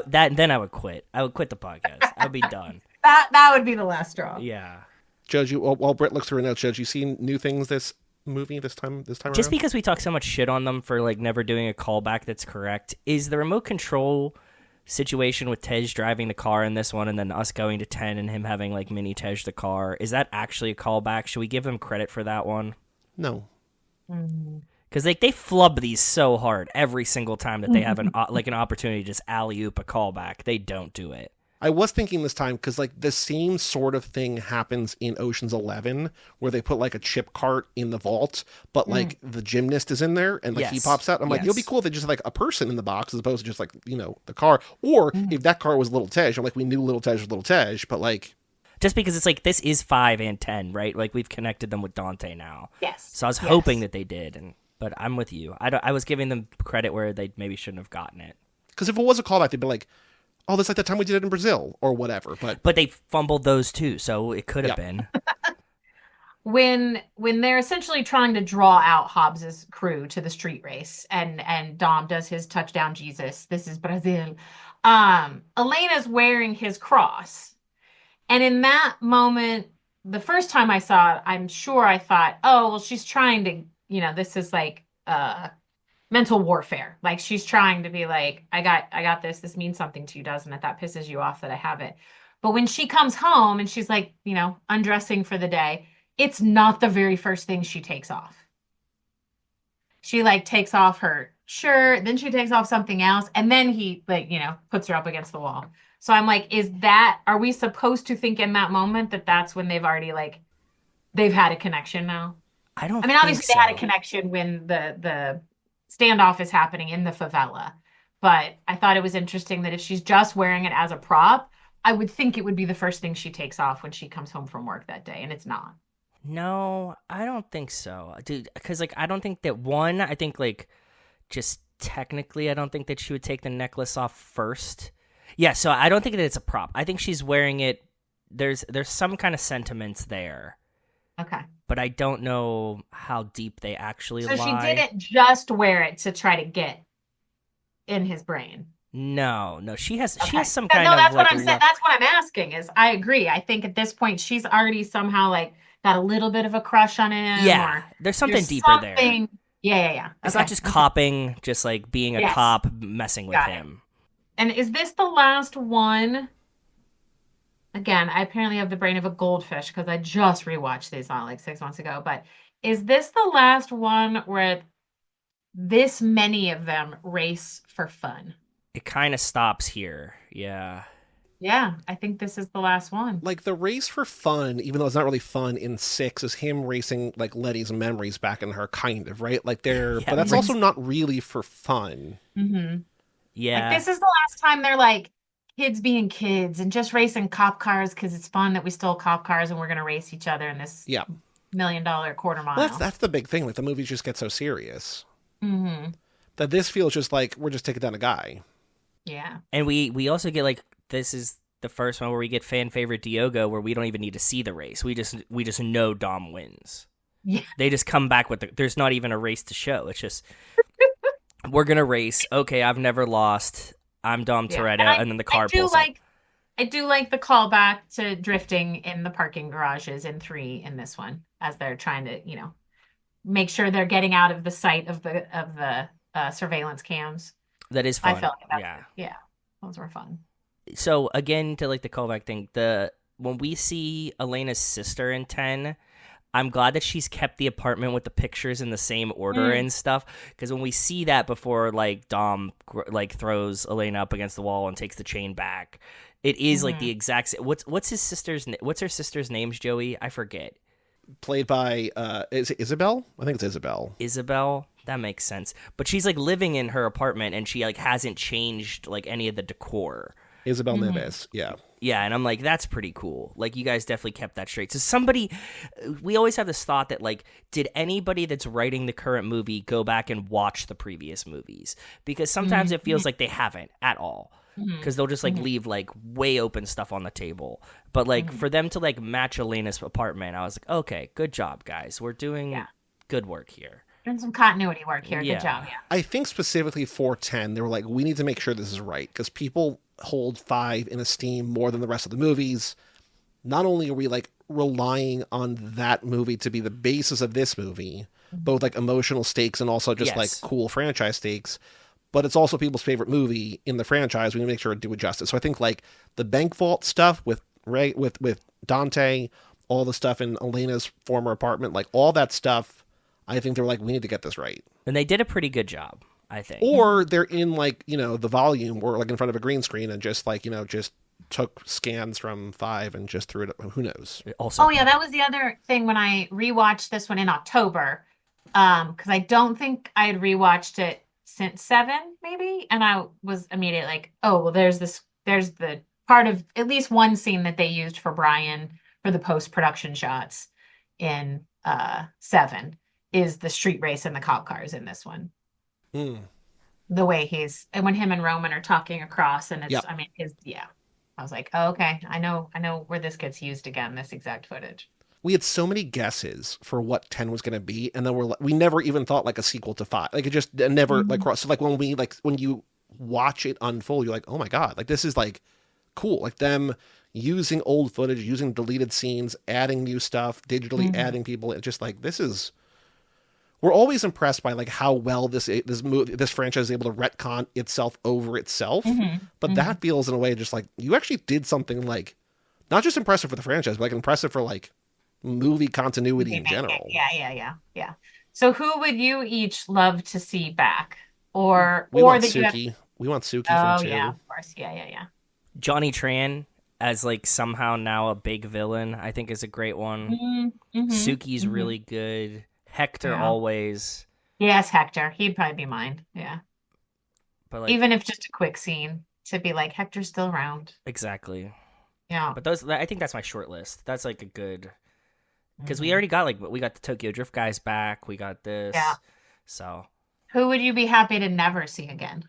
then I would quit. I would quit the podcast. I would be done. that would be the last straw. Yeah. Judge, while Britt looks through her notes, Judge, you seen new things this movie this time Just around? because we talk so much shit on them for like never doing a callback that's correct, is the remote control situation with Tej driving the car in this one and then us going to 10 and him having like mini Tej the car, is that actually a callback? Should we give them credit for that one? No. Because like they flub these so hard every single time that they have an opportunity to just alley-oop a callback. They don't do it. I was thinking this time because like the same sort of thing happens in Ocean's 11 where they put like a chip cart in the vault, but like the gymnast is in there and like he Yes. pops out. I'm like, Yes. it'll be cool if they just have like a person in the box as opposed to just like, the car. Or if that car was Little Tej, I'm like, we knew Little Tej was Little Tej, but like. Just because it's like this is 5 and 10, right? Like we've connected them with Dante now. Yes. So I was hoping that they did, but I'm with you. I was giving them credit where they maybe shouldn't have gotten it. Because if it was a callback, they'd be like, oh, that's like the time we did it in Brazil or whatever. But they fumbled those too, so it could have been. When they're essentially trying to draw out Hobbs's crew to the street race, and Dom does his touchdown Jesus, this is Brazil. Elena's wearing his cross. And in that moment, the first time I saw it, I'm sure I thought, oh, well, she's trying to, this is like mental warfare. Like she's trying to be like, I got this. This means something to you, doesn't it? That pisses you off that I have it. But when she comes home and she's like, undressing for the day, it's not the very first thing she takes off. She like takes off her shirt, then she takes off something else, and then he like, puts her up against the wall. So I'm like, are we supposed to think in that moment that that's when they've already like, they've had a connection now? I mean, obviously they had a connection when the standoff is happening in the favela. But I thought it was interesting that if she's just wearing it as a prop, I would think it would be the first thing she takes off when she comes home from work that day, and it's not. No, I don't think so, dude. Because like I don't think that I think like just technically, I don't think that she would take the necklace off first. Yeah, so I don't think that it's a prop. I think she's wearing it. There's some kind of sentiments there. Okay. But I don't know how deep they actually lie. So she didn't just wear it to try to get in his brain. No, she has some No, kind of that's like what I'm saying. That's what I'm asking. Is I agree. I think at this point she's already somehow like got a little bit of a crush on him. Yeah, there's something deeper there. Yeah. It's not just copping, just like being a cop messing with him. And is this the last one? Again, I apparently have the brain of a goldfish because I just rewatched these on like 6 months ago. But is this the last one where this many of them race for fun? It kind of stops here. Yeah. Yeah, I think this is the last one. Like the race for fun, even though it's not really fun in 6, is him racing like Letty's memories back in her, kind of, right? Like but that's also not really for fun. Mm-hmm. Yeah. Like, this is the last time they're like kids being kids and just racing cop cars because it's fun that we stole cop cars and we're going to race each other in this $1 million quarter mile. Well, that's the big thing. Like the movies just get so serious. Mm-hmm. That this feels just like we're just taking down a guy. Yeah. And we also get like, this is the first one where we get fan favorite Diogo where we don't even need to see the race. We just know Dom wins. Yeah. They just come back with there's not even a race to show. It's just we're gonna race. Okay, I've never lost. I'm Dom Toretto, and then the car pulls up. I do like the callback to drifting in the parking garages in 3 in this one, as they're trying to, make sure they're getting out of the sight of the surveillance cams. That is fun. I felt like that. Those were fun. So again, to like the callback thing, when we see Elena's sister in 10, I'm glad that she's kept the apartment with the pictures in the same order and stuff. Because when we see that before, like Dom like throws Elena up against the wall and takes the chain back, it is like the exact same. What's his sister's? What's her sister's names? Joey, I forget. Played by is it Isabel? I think it's Isabel. Isabel. That makes sense. But she's like living in her apartment and she like hasn't changed like any of the decor. Isabel Neves, yeah. Yeah, and I'm like, that's pretty cool. Like, you guys definitely kept that straight. So we always have this thought that, like, did anybody that's writing the current movie go back and watch the previous movies? Because sometimes it feels like they haven't at all. Because they'll just, like, leave, like, way open stuff on the table. But, like, for them to, like, match Elena's apartment, I was like, okay, good job, guys. We're doing good work here. Doing some continuity work here. Good job, I think specifically for 10, they were like, we need to make sure this is right. Because people hold 5 in esteem more than the rest of the movies. Not only are we like relying on that movie to be the basis of this movie, both like emotional stakes and also just like cool franchise stakes, but it's also people's favorite movie in the franchise. We need to make sure to do it justice. So I think like the bank vault stuff with Ray, with Dante, all the stuff in Elena's former apartment, like all that stuff, I think they're like, we need to get this right. And they did a pretty good job, I think. Or they're in like, you know, the volume or like in front of a green screen and just like, you know, just took scans from 5 and just threw it. Who knows? Also, that was the other thing when I rewatched this one in October. Because I don't think I had rewatched it since 7, maybe. And I was immediately like, oh, well, there's the part of at least one scene that they used for Brian for the post-production shots in 7 is the street race and the cop cars in this one. The way and when him and Roman are talking across and it's, I mean, I was like, oh, okay, I know where this gets used again, this exact footage. We had so many guesses for what 10 was going to be. And then we never even thought like a sequel to 5. Like it just never like, so like when you watch it unfold, you're like, oh my God, like this is like cool. Like them using old footage, using deleted scenes, adding new stuff, digitally adding people. It's just like, we're always impressed by like how well this franchise is able to retcon itself over itself. But that feels in a way just like you actually did something like not just impressive for the franchise, but like impressive for like movie continuity in general. Yeah. So who would you each love to see back? We want Suki. We want Suki from 2. Oh yeah, of course. Yeah. Johnny Tran as like somehow now a big villain, I think is a great one. Suki's really good. Hector always. Yes, Hector. He'd probably be mine. Yeah. But like, even if just a quick scene to be like Hector's still around. Exactly. Yeah. But I think that's my short list. That's like a good, because we already got we got the Tokyo Drift guys back. We got this. Yeah. So. Who would you be happy to never see again?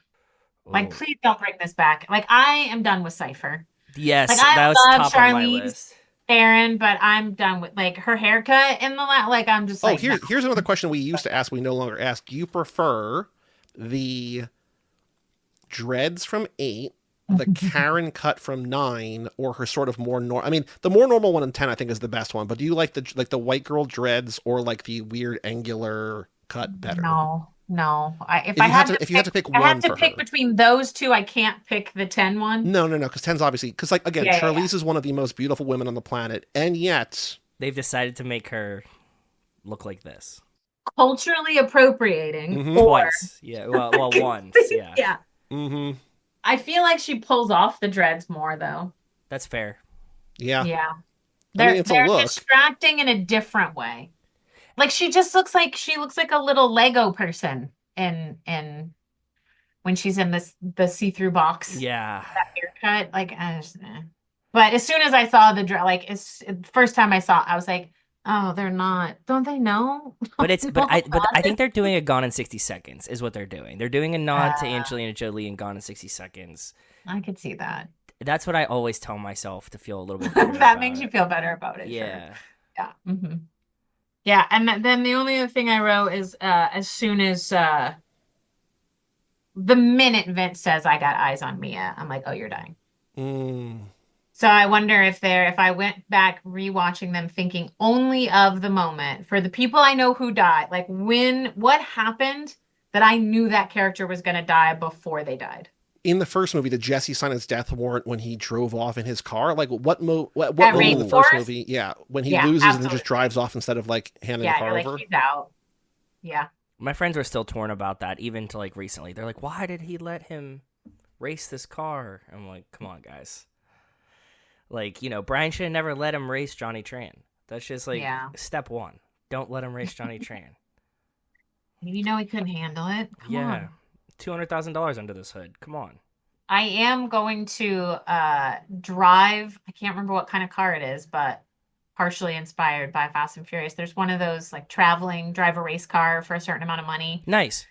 Ooh. Like, please don't bring this back. Like, I am done with Cypher. Yes, like, that was top of my list. Theron, but I'm done with like her haircut in the like I'm just like here's another question we used to ask, we no longer ask. Do you prefer the dreads from 8, the Karen cut from 9, or her sort of more normal? I mean, the more normal one in 10 I think is the best one, but do you like the white girl dreads or like the weird angular cut better? No. If you had to pick one, I have to pick between those two. I can't pick the 10 one. No, because 10's obviously, because like again, Charlize is one of the most beautiful women on the planet, and yet they've decided to make her look like this. Culturally appropriating twice. Yeah, well, once. Yeah. I feel like she pulls off the dreads more though. That's fair. Yeah. They're distracting in a different way. Like she looks like a little Lego person in when she's in the see-through box. Yeah. That haircut, like But as soon as I saw the first time I saw it, I was like, oh, they're not. Don't they know? But I think they're doing a Gone in 60 Seconds is what they're doing. They're doing a nod to Angelina Jolie and Gone in 60 Seconds. I could see that. That's what I always tell myself to feel a little bit better that makes you feel better about it. Yeah. Sure. Yeah. Yeah, and then the only other thing I wrote is as soon as the minute Vince says I got eyes on Mia, I'm like, oh, you're dying. So I wonder if I went back rewatching them thinking only of the moment for the people I know who died, like what happened that I knew that character was going to die before they died. in the first movie, did Jesse sign his death warrant when he drove off in his car? Like what At moment in the first Rainforest? movie? Yeah, when he Yeah, loses and then absolutely. just drives off instead of like handing the Yeah, car you're like, over. he's out. Yeah. My friends were still torn about that, even to like recently. They're like, "Why did he let him race this car?" I'm like, "Come on, guys. Like, Brian should have never let him race Johnny Tran. That's just like step one. Don't let him race Johnny Tran." You know he couldn't handle it. Come on. $200,000 under this hood. Come on. I am going to drive. I can't remember what kind of car it is, but partially inspired by Fast and Furious. There's one of those like traveling drive a race car for a certain amount of money Nice.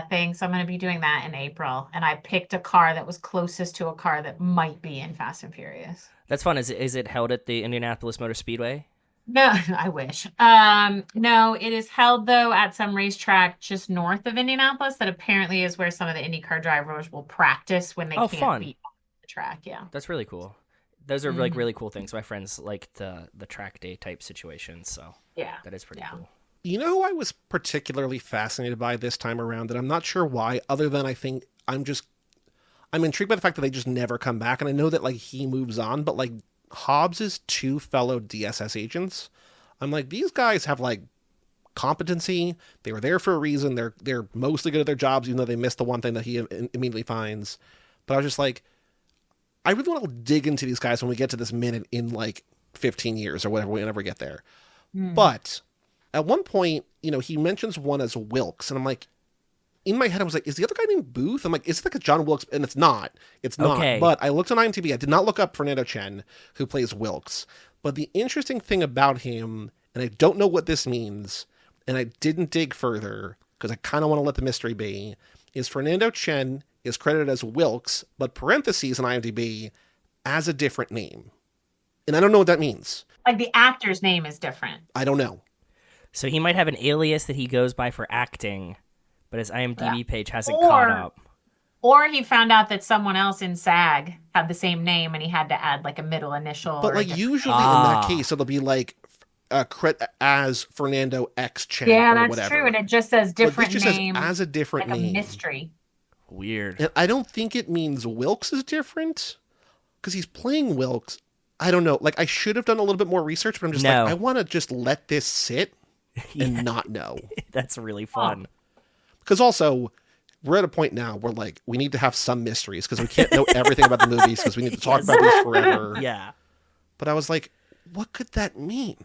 thing. So I'm going to be doing that in April. And I picked a car that was closest to a car that might be in Fast and Furious. That's fun. Is it held at the Indianapolis Motor Speedway? No, I wish. No, it is held though at some racetrack just north of Indianapolis that apparently is where some of the IndyCar drivers will practice when they can't fun. beat the track. Yeah. That's really cool. Those are like really cool things. My friends like the track day type situations, so Yeah. that is pretty cool. You know who I was particularly fascinated by this time around, and I'm not sure why, other than I think I'm intrigued by the fact that they just never come back, and I know that like he moves on, but like Hobbs's two fellow DSS agents, I'm like, these guys have like competency. They were there for a reason. They're mostly good at their jobs, even though they missed the one thing that he immediately finds. But I was just like, I really want to dig into these guys when we get to this minute in like 15 years or whatever, whenever we get there. But at one point, he mentions one as Wilkes, and I'm like, in my head, I was like, is the other guy named Booth? I'm like, is it like a John Wilkes? And it's not. It's not. Okay. But I looked on IMDb. I did not look up Fernando Chen, who plays Wilkes. But the interesting thing about him, and I don't know what this means, and I didn't dig further, because I kind of want to let the mystery be, is Fernando Chen is credited as Wilkes, but parentheses on IMDb, as a different name. And I don't know what that means. Like the actor's name is different. I don't know. So he might have an alias that he goes by for acting, but his IMDb page hasn't caught up. Or he found out that someone else in SAG had the same name and he had to add like a middle initial. But like usually in that case, it'll be like as Fernando X Chen yeah, or that's whatever. true. And it just says different just name. says as a different like name. A mystery. Weird. And I don't think it means Wilkes is different because he's playing Wilkes. I don't know. Like I should have done a little bit more research, but I'm just like, I want to just let this sit and not know. That's really fun. Because also, we're at a point now where like we need to have some mysteries because we can't know everything about the movies because we need to talk about these forever. Yeah. But I was like, what could that mean?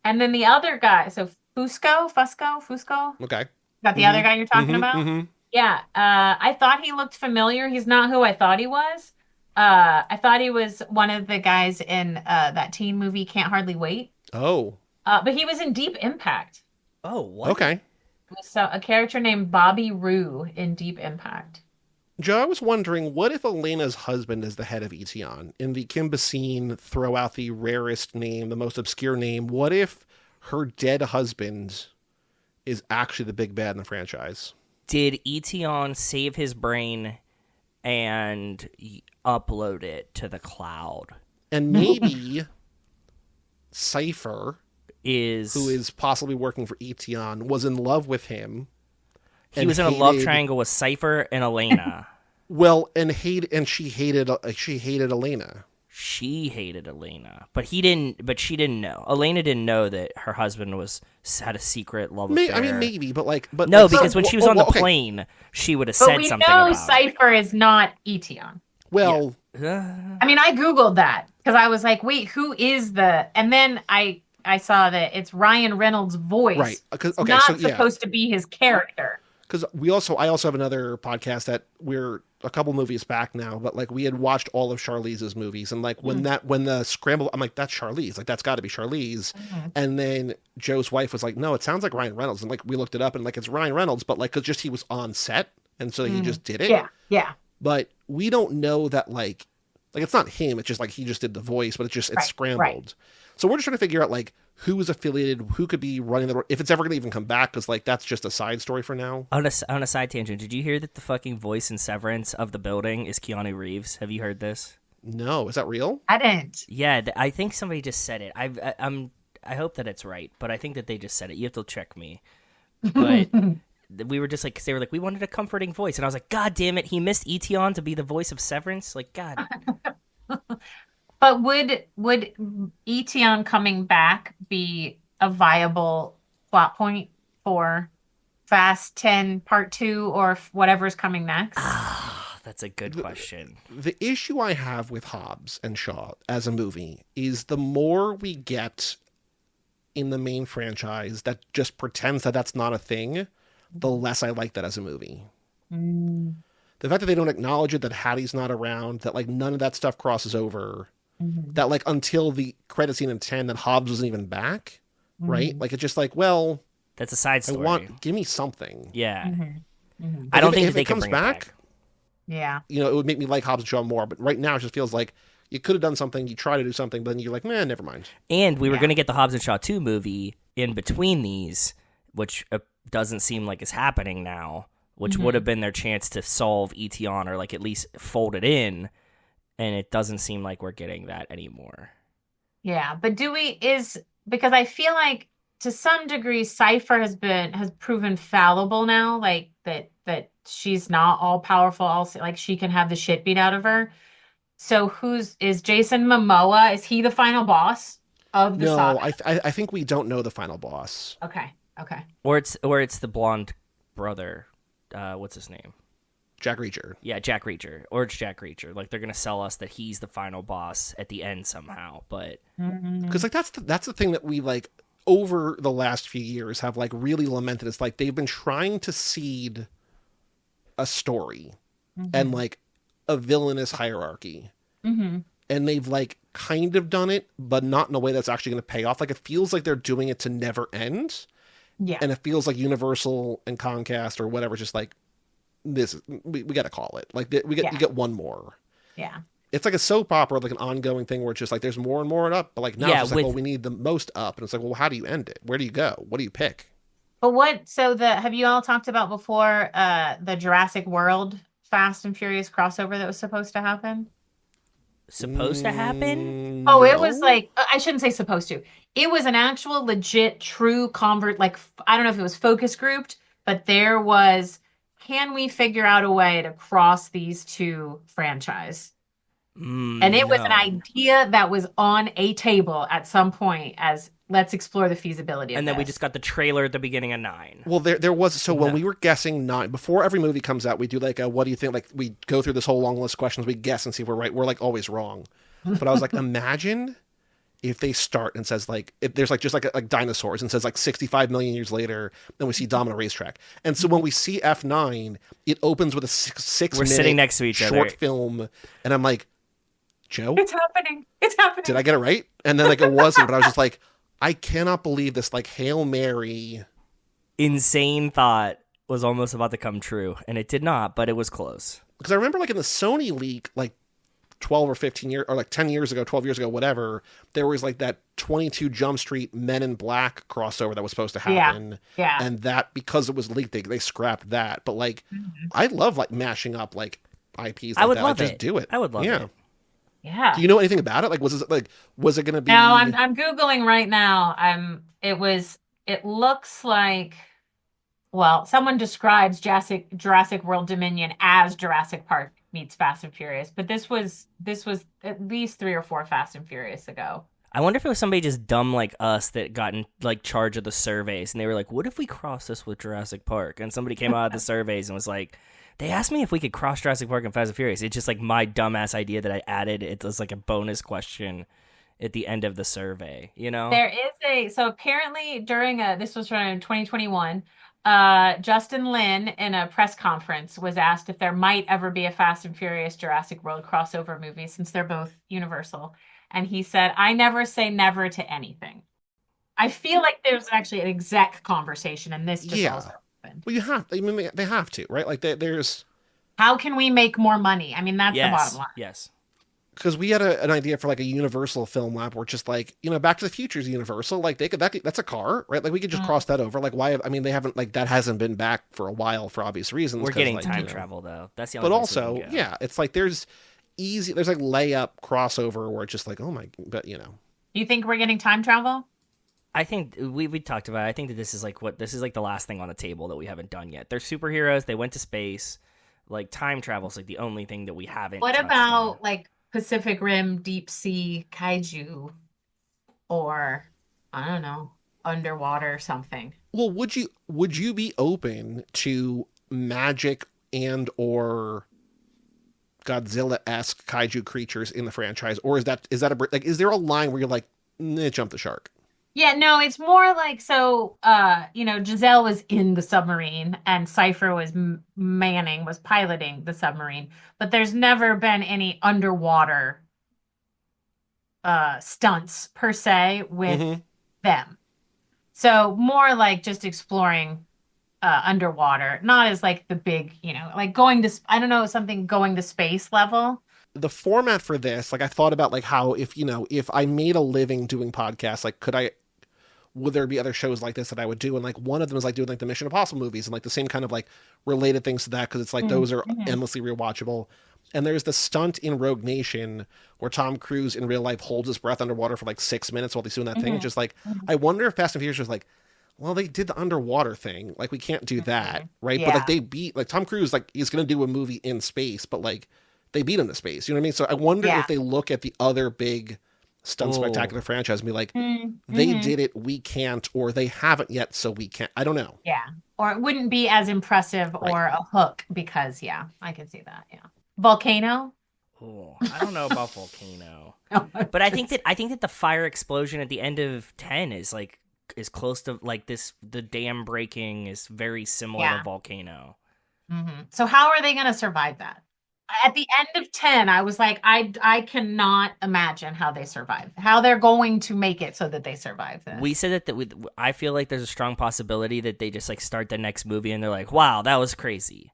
And then the other guy, so Fusco. Okay. Got the other guy you're talking about? Yeah. I thought he looked familiar. He's not who I thought he was. I thought he was one of the guys in that teen movie Can't Hardly Wait. Oh. But he was in Deep Impact. Oh, what? Okay. So a character named Bobby Rue in Deep Impact. Joe, I was wondering, what if Elena's husband is the head of Etion? In the Kim Basine throw out the rarest name, the most obscure name, what if her dead husband is actually the big bad in the franchise? Did Etion save his brain and upload it to the cloud? And maybe Cypher, who is possibly working for Etion, was in love with him. He was in a love triangle with Cypher and Elena. Well, and she hated Elena. She hated Elena, but she didn't know. Elena didn't know that her husband had a secret love affair. I mean, maybe, but no, because when she was on the plane, she would have said something about it. But we know Cypher is not Etion. Well, I mean, I Googled that because I was like, wait, who is and then I saw that it's Ryan Reynolds' voice. Right. Okay, it's not supposed to be his character. Because I also have another podcast that we're a couple movies back now, but like we had watched all of Charlize's movies, and like when the scramble, I'm like, that's Charlize, like that's got to be Charlize, and then Joe's wife was like, no, it sounds like Ryan Reynolds, and like we looked it up, and like it's Ryan Reynolds, but like 'cause just he was on set, and so he just did it. Yeah. But we don't know that like it's not him, it's just like he just did the voice, but it's scrambled. Right. So we're just trying to figure out like who is affiliated, who could be running if it's ever going to even come back, because like that's just a side story for now. On a side tangent, did you hear that the fucking voice in Severance of the building is Keanu Reeves? Have you heard this? No, is that real? I didn't. Yeah, I think somebody just said it. I hope that it's right, but I think that they just said it. You have to check me. But we were just like, 'cause they were like, we wanted a comforting voice, and I was like, God damn it, he missed Etion to be the voice of Severance. Like, God. But would Etion coming back be a viable plot point for Fast 10 Part 2 or whatever's coming next? That's a good question. The issue I have with Hobbs and Shaw as a movie is the more we get in the main franchise that just pretends that that's not a thing, the less I like that as a movie. Mm. The fact that they don't acknowledge it, that Hattie's not around, that like none of that stuff crosses over, that like until the credit scene in 10 that Hobbs wasn't even back, right? Like it's just like, well, that's a side story. Give me something. Yeah. I don't think if they it can comes bring back, it back. Yeah. You know, it would make me like Hobbs and Shaw more, but right now it just feels like you could have done something, you try to do something, but then you're like, man, never mind. And we were going to get the Hobbs and Shaw 2 movie in between these, which doesn't seem like is happening now, which would have been their chance to solve Etion or like at least fold it in, and it doesn't seem like we're getting that anymore. Yeah, but because I feel like to some degree Cypher has proven fallible now, like that she's not all powerful, also like she can have the shit beat out of her. So is Jason Momoa? Is he the final boss of the saga? No, I think we don't know the final boss. Okay. Or it's the blonde brother. What's his name? Jack Reacher. Yeah, Jack Reacher. Or it's Jack Reacher. Like they're gonna sell us that he's the final boss at the end somehow. But because like that's the thing that we like over the last few years have like really lamented. It's like they've been trying to seed a story and like a villainous hierarchy. And they've like kind of done it, but not in a way that's actually going to pay off. Like it feels like they're doing it to never end. Yeah. And it feels like Universal and Comcast or whatever, just like this, we got to call it. Like you get one more. Yeah. It's like a soap opera, like an ongoing thing where it's just like there's more and more up, but like now it's just like, well, we need the most up, and it's like, well, how do you end it? Where do you go? What do you pick? But have you all talked about before the Jurassic World Fast and Furious crossover that was supposed to happen? Supposed to happen? Oh, it was like, I shouldn't say supposed to. It was an actual legit true like I don't know if it was focus grouped, but there was, can we figure out a way to cross these two franchise? And it was an idea that was on a table at some point as let's explore the feasibility of And then this. we just got the trailer at the beginning of 9. Well, there was, so when we were guessing 9, before every movie comes out, we do like a, what do you think? Like we go through this whole long list of questions, we guess and see if we're right. We're like always wrong. But I was like, imagine if they start and says like, if there's like just like dinosaurs and says like 65 million years later, then we see Domino Racetrack. And so when we see F9, it opens with a 6 We're minute sitting next to each other. short film. And I'm like, Joe, It's happening. did I get it right? And then like it wasn't, but I was just like, I cannot believe this like Hail Mary insane thought was almost about to come true, and it did not, but it was close. Because I remember like in the Sony leak, like 12 or 15 years, or like 10 years ago, 12 years ago, whatever, there was like that 22 Jump Street Men in Black crossover that was supposed to happen. Yeah. And that, because it was leaked, they scrapped that. But like, I love like mashing up like IPs like I would that. love Just it. do it. I would love it. Yeah. Do you know anything about it? Like, was it going to be? No, I'm Googling right now. It looks like, well, someone describes Jurassic World Dominion as Jurassic Park meets Fast and Furious, but this was at least 3 or 4 Fast and Furious ago. I wonder if it was somebody just dumb like us that got in like charge of the surveys, and they were like, "What if we cross this with Jurassic Park?" And somebody came out of the surveys and was like, "They asked me if we could cross Jurassic Park and Fast and Furious." It's just like my dumbass idea that I added. It was like a bonus question at the end of the survey. You know, There is so apparently during this was from 2021. Justin Lin in a press conference was asked if there might ever be a Fast and Furious Jurassic World crossover movie since they're both Universal. And he said, I never say never to anything. I feel like there's actually an exec conversation and this just also happened. Well, they have to, right? Like there's. How can we make more money? I mean, that's the bottom line. Yes. Because we had an idea for like a Universal film lab where just like, Back to the Future is Universal. Like that's a car, right? Like we could just cross that over. Like why? I mean, they haven't that hasn't been back for a while for obvious reasons. We're getting like, time travel though. That's the only. But also, it's like there's like layup crossover where it's just like, oh my, but You think we're getting time travel? I think we talked about it. I think that this is like the last thing on the table that we haven't done yet. They're superheroes. They went to space. Like time travel is like the only thing that we haven't. What touched about on. like Pacific Rim deep sea kaiju or I don't know, underwater something? Well, would you be open to magic and or Godzilla-esque kaiju creatures in the franchise, or is is there a line where you're like, nah, jump the shark? Yeah, no, it's more like so Giselle was in the submarine and Cypher was was piloting the submarine, but there's never been any underwater stunts per se with Mm-hmm. them. So more like just exploring underwater, not as like the big, like going to I don't know, something going to space level. The format for this, like I thought about like how if I made a living doing podcasts, like would there be other shows like this that I would do? And like one of them is like doing like the Mission Impossible movies and like the same kind of like related things to that because it's like those are Mm-hmm. endlessly rewatchable. And there's the stunt in Rogue Nation where Tom Cruise in real life holds his breath underwater for like 6 minutes while he's doing that thing. It's just like I wonder if Fast and Furious was like, well, they did the underwater thing. Like we can't do that, right? But Yeah. like they beat like Tom Cruise, like he's gonna do a movie in space, but like they beat him to space. You know what I mean? So I wonder Yeah. if they look at the other big stunt Oh. spectacular franchise and be like, Mm-hmm. they did it, we can't, or they haven't yet, so we can't. I don't know. Yeah. Or it wouldn't be as impressive Right. or a hook because, yeah, I can see that. Yeah. Volcano? Oh, I don't know about Volcano, but I think that the fire explosion at the end of 10 is close to like this. The dam breaking is very similar Yeah. to Volcano. So how are they going to survive that? At the end of 10, I was like, I cannot imagine how they survive, how they're going to make it so that they survive this. We said that I feel like there's a strong possibility that they just like start the next movie and they're like, wow, that was crazy.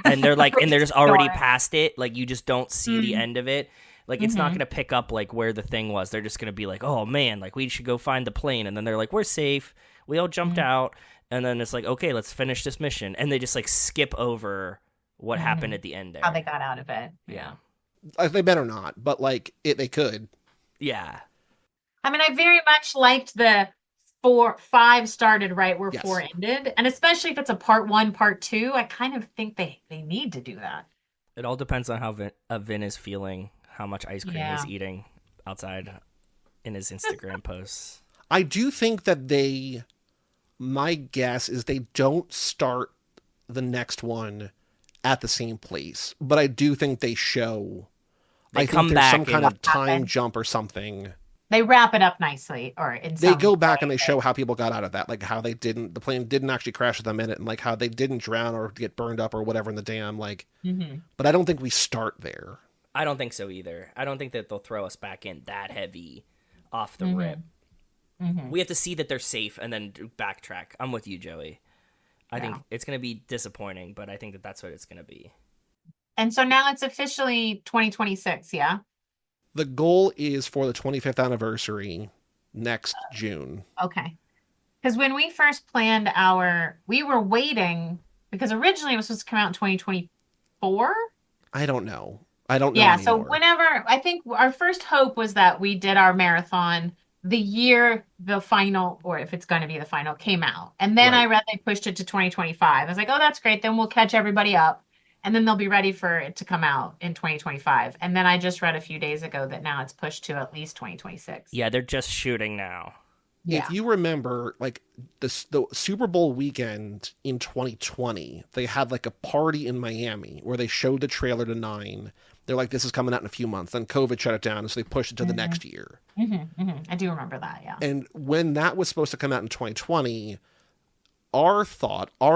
And they're like, and they're just already past it. Like you just don't see the end of it. Like it's not going to pick up like where the thing was. They're just going to be like, oh man, like we should go find the plane. And then they're like, we're safe. We all jumped out. And then it's like, okay, let's finish this mission. And they just like skip over what happened at the end there. How they got out of it. Yeah. They better not, but like they could. Yeah. I mean, I very much liked the 5 started right where Yes. 4 ended. And especially if it's a part 1, part 2, I kind of think they need to do that. It all depends on how Vin is feeling, how much ice cream Yeah. he's eating outside in his Instagram posts. I do think that my guess is they don't start the next one at the same place, but I do think they show. They I come think there's back some and- kind of time Happen. jump or something. They wrap it up nicely, or in They some go back and way. they show how people got out of that, like how the plane didn't actually crash with them in it, and like how they didn't drown or get burned up or whatever in the dam. Like, but I don't think we start there. I don't think so either. I don't think that they'll throw us back in that heavy off the rip. We have to see that they're safe and then backtrack. I'm with you, Joey. I think it's going to be disappointing, but I think that that's what it's going to be. And so now it's officially 2026, yeah? The goal is for the 25th anniversary next June. Okay. Because when we first planned we were waiting, because originally it was supposed to come out in 2024. I don't know. I don't know. Yeah, so anymore. whenever, I think our first hope was that we did our marathon the year the final, or if it's going to be the final, came out. And then Right. I read they pushed it to 2025. I was like, oh, that's great. Then we'll catch everybody up. And then they'll be ready for it to come out in 2025. And then I just read a few days ago that now it's pushed to at least 2026. Yeah, they're just shooting now. Yeah. If you remember, like the Super Bowl weekend in 2020, they had like a party in Miami where they showed the trailer to 9. They're like, this is coming out in a few months. Then COVID shut it down, and so they pushed it to the next year. I do remember that, yeah. And when that was supposed to come out in 2020, our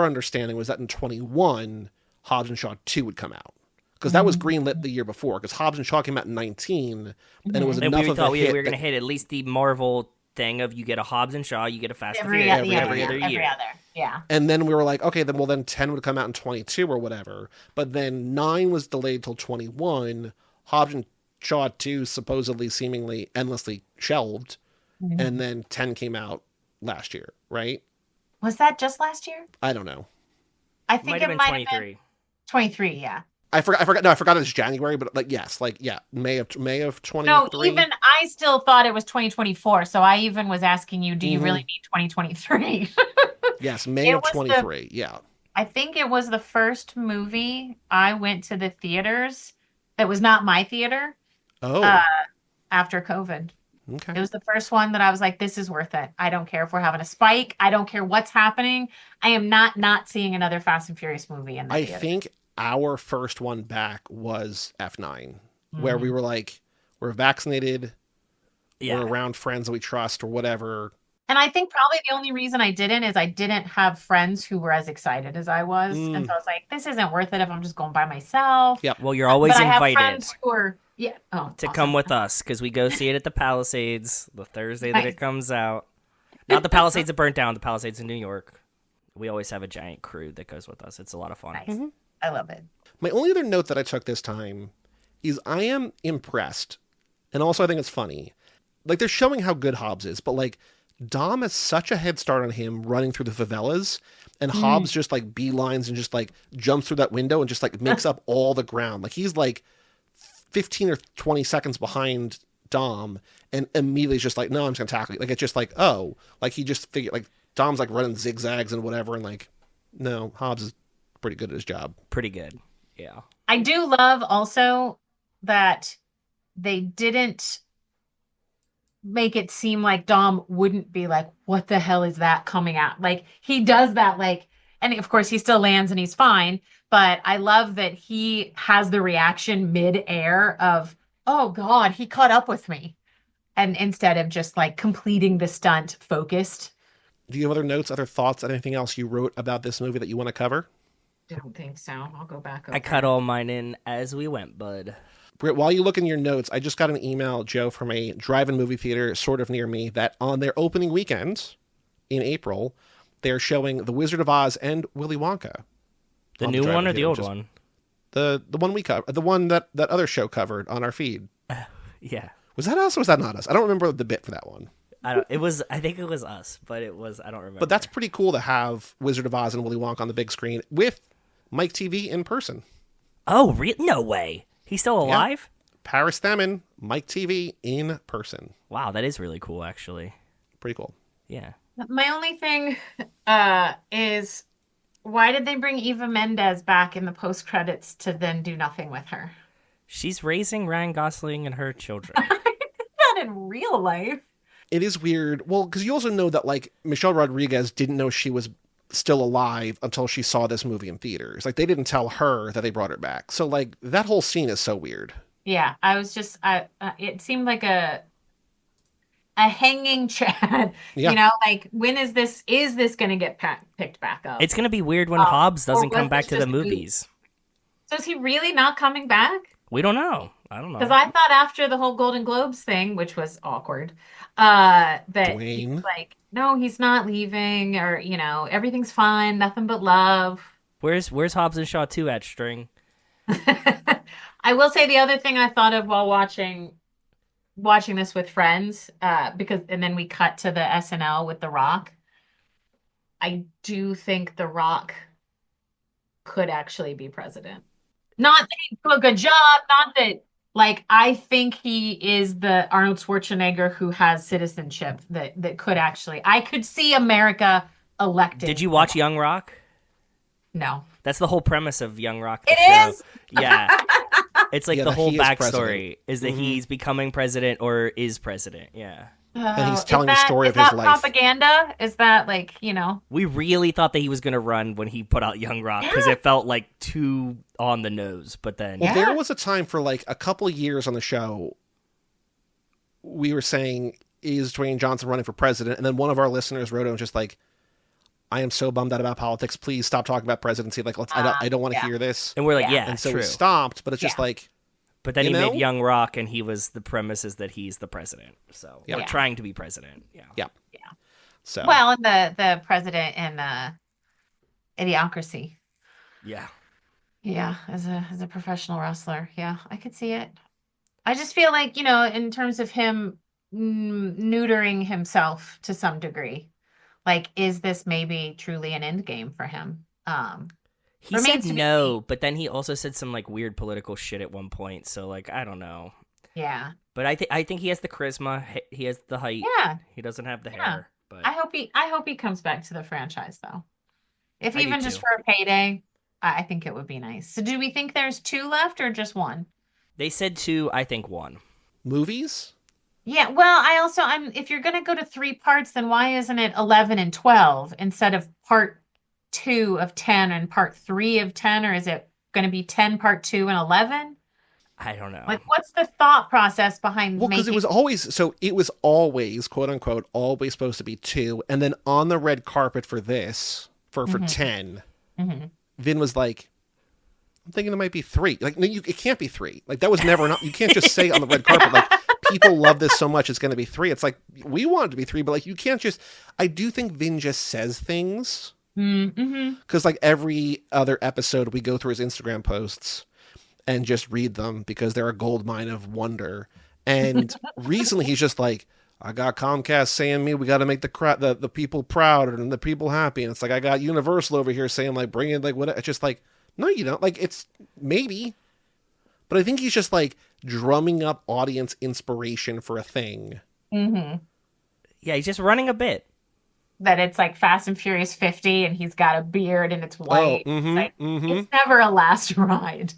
understanding was that in 21, Hobbs and Shaw 2 would come out. Because that was greenlit the year before. Because Hobbs and Shaw came out in 19, and it was And enough we of thought a we hit. were going to hit at least the Marvel thing of you get a Hobbs and Shaw, you get a Fast and Furious every other year. Every other, yeah. And then we were like, okay, then 10 would come out in 22 or whatever. But then 9 was delayed till 21. Hobbs and Shaw 2 supposedly, seemingly, endlessly shelved. And then 10 came out last year, right? Was that just last year? I don't know. I think Might it have been might 23. have been 23, yeah. I forgot. No, I forgot it's January, but like yes, like yeah, May of No, 23. even I still thought it was 2024. So I even was asking you, do you Hmm. really mean 2023? Yes, May It of was the 23. Yeah. I think it was the first movie I went to the theaters that was not my theater uh, Oh, after COVID. okay. It was the first one that I was like, this is worth it. I don't care if we're having a spike. I don't care what's happening. I am not seeing another Fast and Furious movie in the I theater. think our first one back was F9, where we Mhm. were like, we're vaccinated, we're Yeah. around friends that we trust or whatever. And I think probably the only reason I didn't is I didn't have friends who were as excited as I was. And Mm, so I was like, this isn't worth it if I'm just going by myself. yep. Well, you're But always I have invited friends who are, yeah. Oh, to awesome. come with us because we go see it at the Palisades the Thursday that Nice. it comes out. Not the Palisades that burnt down, the Palisades in New York. We always have a giant crew that goes with us. It's a lot of fun. Nice. I love it. My only other note that I took this time is I am impressed, and also I think it's funny. Like they're showing how good Hobbs is, but like Dom has such a head start on him running through the favelas, and Hobbs just like beelines and just like jumps through that window and just like makes up all the ground. Like he's like 15 or 20 seconds behind Dom, and immediately is just like, no, I'm just gonna tackle you. Like it's just like, oh, like he just figured like Dom's like running zigzags and whatever, and like, no, Hobbs is pretty good at his job. Pretty good. Yeah. I do love also that they didn't make it seem like Dom wouldn't be like, what the hell is that coming out? Like he does that, like, and of course he still lands and he's fine. But I love that he has the reaction mid-air of, oh God, he caught up with me. And instead of just like completing the stunt focused. Do you have other notes, other thoughts, anything else you wrote about this movie that you want to cover? Don't think so. I'll go back over. I cut all mine in as we went, bud. Britt, while you look in your notes, I just got an email, Joe, from a drive-in movie theater sort of near me that on their opening weekend in April, they're showing The Wizard of Oz and Willy Wonka. The on new drive-in one or the theater, old which is one? The one we covered, the one that other show covered on our feed. Yeah. Was that us or was that not us? I don't remember the bit for that one. I think it was us, but I don't remember. But that's pretty cool to have Wizard of Oz and Willy Wonka on the big screen with Mike TV in person. Oh, no way. He's still alive? Paris Themin, Mike TV in person. Wow, that is really cool, actually. Pretty cool. Yeah. My only thing is why did they bring Eva Mendes back in the post credits to then do nothing with her? She's raising Ryan Gosling and her children. Not in real life. It is weird. Well, because you also know that like Michelle Rodriguez didn't know she was still alive until she saw this movie in theaters. Like they didn't tell her that they brought her back. So like that whole scene is so weird. Yeah, I was just it seemed like a hanging chad. Yeah. You know, like when is this going to get picked back up? It's going to be weird when Hobbs or doesn't was come back this to the just a goof? movies. So is he really not coming back? We don't know. I don't know. Because I thought after the whole Golden Globes thing, which was awkward, that he was Dwayne. like, no, he's not leaving, or you know, everything's fine, nothing but love. Where's Hobbs and Shaw 2 at, String? I will say the other thing I thought of while watching this with friends, because and then we cut to the SNL with The Rock. I do think The Rock could actually be president. Not that he'd do a good job, not that like I think he is the Arnold Schwarzenegger who has citizenship that could actually I could see America elected. Did you watch Young Rock? No. That's the whole premise of Young Rock. The It show. is? Yeah. It's like Yeah, the that whole he is backstory president. is that he's becoming president or is president. Yeah. And he's Is telling the that- story is of his that life. propaganda? Is that like, you know? We really thought that he was going to run when he put out Young Rock because it felt like too on the nose. But then, Well, there was a time for like a couple of years on the show, we were saying, is Dwayne Johnson running for president? And then one of our listeners wrote in just like, I am so bummed out about politics. Please stop talking about presidency. Like, I don't want to hear this. and we're like, Yeah. yeah, And so true. we stopped, but it's just Yeah. like, But then You he know? made Young Rock, and he was the premise is that he's the president. So Yeah. we're trying to be president. Yeah. yeah. So Well, and the president in Idiocracy. Yeah. Yeah, as a professional wrestler. Yeah, I could see it. I just feel like, you know, in terms of him neutering himself to some degree, like, is this maybe truly an end game for him? He said no, but then he also said some like weird political shit at one point. So like I don't know. Yeah. But I think he has the charisma. He has the height. Yeah. He doesn't have the hair. But I hope he comes back to the franchise though. If I do even just too. for a payday, I think it would be nice. So do we think there's 2 left or just 1? They said 2. I think 1. Movies? Yeah, well, I'm if you're gonna go to 3 parts, then why isn't it 11 and 12 instead of part 2 of 10 and part 3 of 10, or is it gonna be 10 part 2 and 11? I don't know. Like, what's the thought process behind Well, because making? it was always, quote unquote, always supposed to be 2. And then on the red carpet for this, for 10, Vin was like, I'm thinking it might be 3. Like, no, it can't be 3. Like, that was never enough. You can't just say on the red carpet, like, people love this so much, it's going to be 3. It's like, we want it to be 3, but like, you can't just, I do think Vin just says things. Because like every other episode, we go through his Instagram posts and just read them because they're a gold mine of wonder. And recently he's just like, I got Comcast saying we got to make the people proud and the people happy. And it's like, I got Universal over here saying like, bring in like what? It's just like, no, you don't. Like, it's maybe, but I think he's just like drumming up audience inspiration for a thing. Yeah, he's just running a bit. That it's like Fast and Furious 50 and he's got a beard and it's white. It's never a last ride.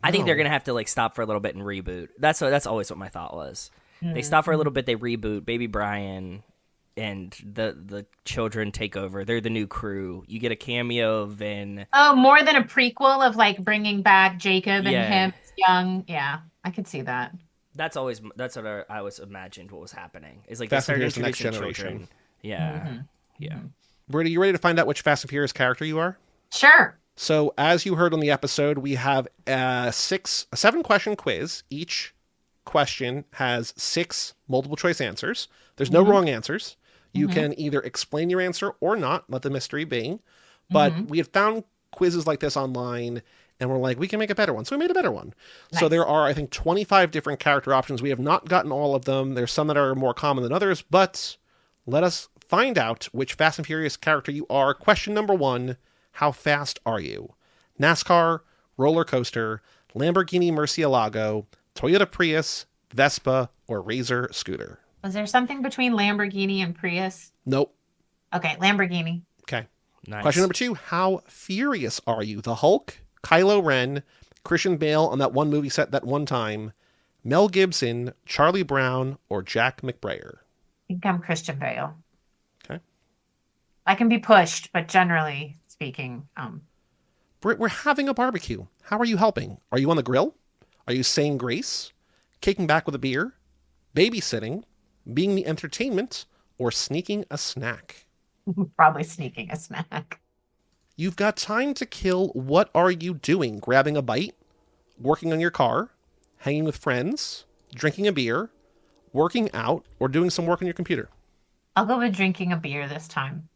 I think they're gonna have to like stop for a little bit and reboot. That's always what my thought was. They stop for a little bit, they reboot. Baby Brian and the children take over. They're the new crew. You get a cameo of Vin. Oh, more than a prequel of like bringing back Jacob and him young. Yeah, I could see that. That's what I always imagined what was happening. Is like Fast they and started Furious: The Next introducing Generation. children. Yeah, yeah. Brittany, you ready to find out which Fast and Furious character you are? Sure. So, as you heard on the episode, we have a 7-question quiz. Each question has 6 multiple choice answers. There's no wrong answers. You can either explain your answer or not, let the mystery be. But we had found quizzes like this online, and we're like, we can make a better one. So we made a better one. Nice. So there are, I think, 25 different character options. We have not gotten all of them. There's some that are more common than others, but let us find out which Fast and Furious character you are. Question number 1. How fast are you? NASCAR, roller coaster, Lamborghini Murcielago, Toyota Prius, Vespa, or Razor scooter? Was there something between Lamborghini and Prius? Nope. Okay, Lamborghini. Okay. Nice. Question number 2. How furious are you? The Hulk, Kylo Ren, Christian Bale on that one movie set that one time, Mel Gibson, Charlie Brown, or Jack McBrayer? I think I'm Christian Bale. Okay. I can be pushed, but generally speaking, Britt, we're having a barbecue. How are you helping? Are you on the grill? Are you saying grace? Kicking back with a beer? Babysitting? Being the entertainment? Or sneaking a snack? Probably sneaking a snack. You've got time to kill. What are you doing? Grabbing a bite? Working on your car? Hanging with friends? Drinking a beer? Working out? Or doing some work on your computer? I'll go with drinking a beer this time.